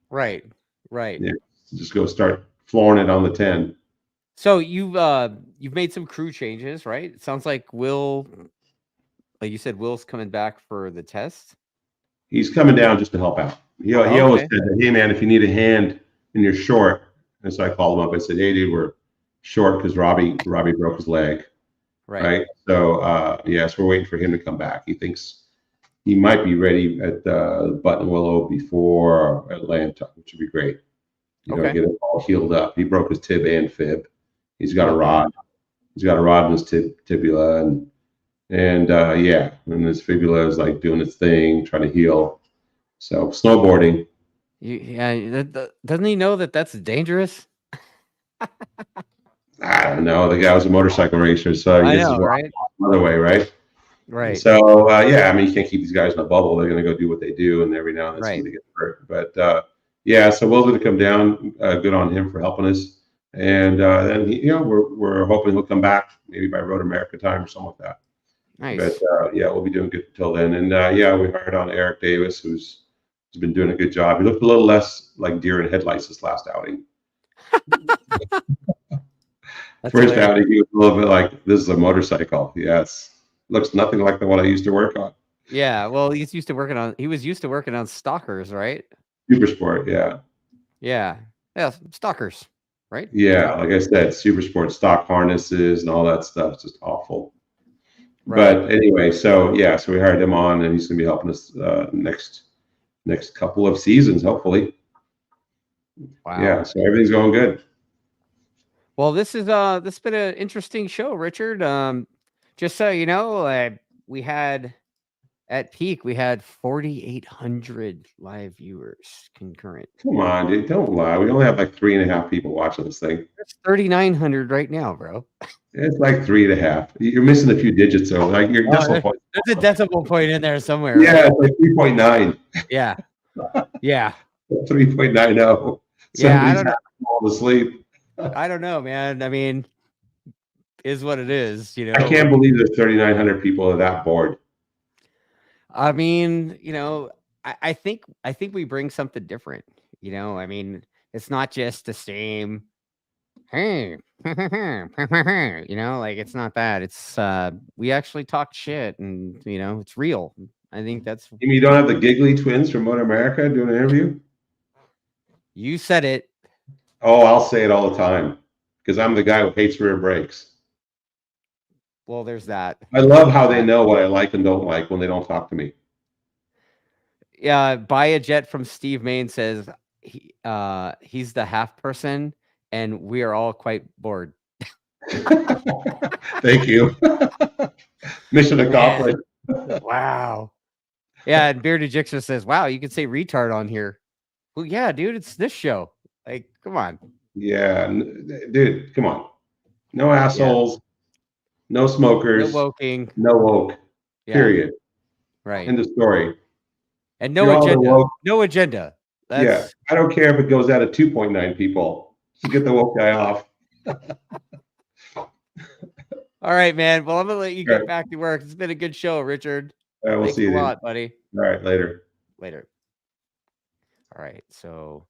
Right. Yeah, just go start flooring it on the 10. So you've made some crew changes, right? It sounds like Will, like you said, Will's coming back for the test. He's coming down just to help out. He always said, "Hey man, if you need a hand and you're short," and so I called him up. I said, "Hey dude, we're short because Robbie broke his leg." Right. So so we're waiting for him to come back. He thinks he might be ready at Button Willow before Atlanta, which would be great. Get it all healed up. He broke his tib and fib. He's got a rod. He's got a rod in his tibula, and his fibula is doing its thing, trying to heal. So snowboarding. Doesn't he know that that's dangerous? I don't know. The guy was a motorcycle racer, so he gets his rod another way, right? Right. So you can't keep these guys in a bubble. They're going to go do what they do, and every now and then somebody gets hurt. But so Will's going to come down. Good on him for helping us. And then we're hoping he'll come back maybe by Road America time or something like that. Nice. But we'll be doing good until then. And we hired on Eric Davis, who's been doing a good job. He looked a little less like deer in headlights this last outing. First outing, he was a little bit like, this is a motorcycle. Yes. Looks nothing like the one I used to work on. Yeah, well, he was used to working on stalkers, right? Super Sport, yeah, stalkers, right? Yeah, like I said, Super Sport stock harnesses and all that stuff. It's just awful. Right. But anyway, so we hired him on, and he's going to be helping us next couple of seasons, hopefully. Wow. Yeah, so everything's going good. Well, this has been an interesting show, Richard. Just so you know, we had At peak, we had 4,800 live viewers concurrent. Come on, dude, don't lie. We only have like 3.5 people watching this thing. It's 3,900 right now, bro. It's like 3.5. You're missing a few digits though. Like your decimal point. There's a decimal point in there somewhere. Yeah, Right? it's like 3.9. Yeah. Yeah. 3.90. Yeah, I don't know. Falling asleep. I don't know, man. I mean, is what it is, you know. I can't believe there's 3,900 people that bored. I mean, you know, I think we bring something different. You know, I mean, it's not just the same. Hey, you know, like it's not that. It's we actually talk shit, and you know, it's real. I think that's. You mean you don't have the Giggly twins from Motor America doing an interview? You said it. Oh, I'll say it all the time because I'm the guy who hates rear brakes. Well, there's that. I love how they know what I like and don't like when they don't talk to me. Yeah, Buy a Jet from Steve Main says he's the half person, and we are all quite bored. Thank you. Mission accomplished. Wow. Yeah, and Bearded Jixer says, "Wow, you can say retard on here." Well, yeah, dude, it's this show. Like, come on. Yeah, dude, come on. No assholes. No smokers. No woking. No woke. Yeah. Period. Right. End of story. And no agenda. No agenda. Yeah. I don't care if it goes out of 2.9 people. Just get the woke guy off. All right, man. Well, I'm going to let you get back to work. It's been a good show, Richard. We'll see you a lot, buddy. All right. Later. Later. All right. So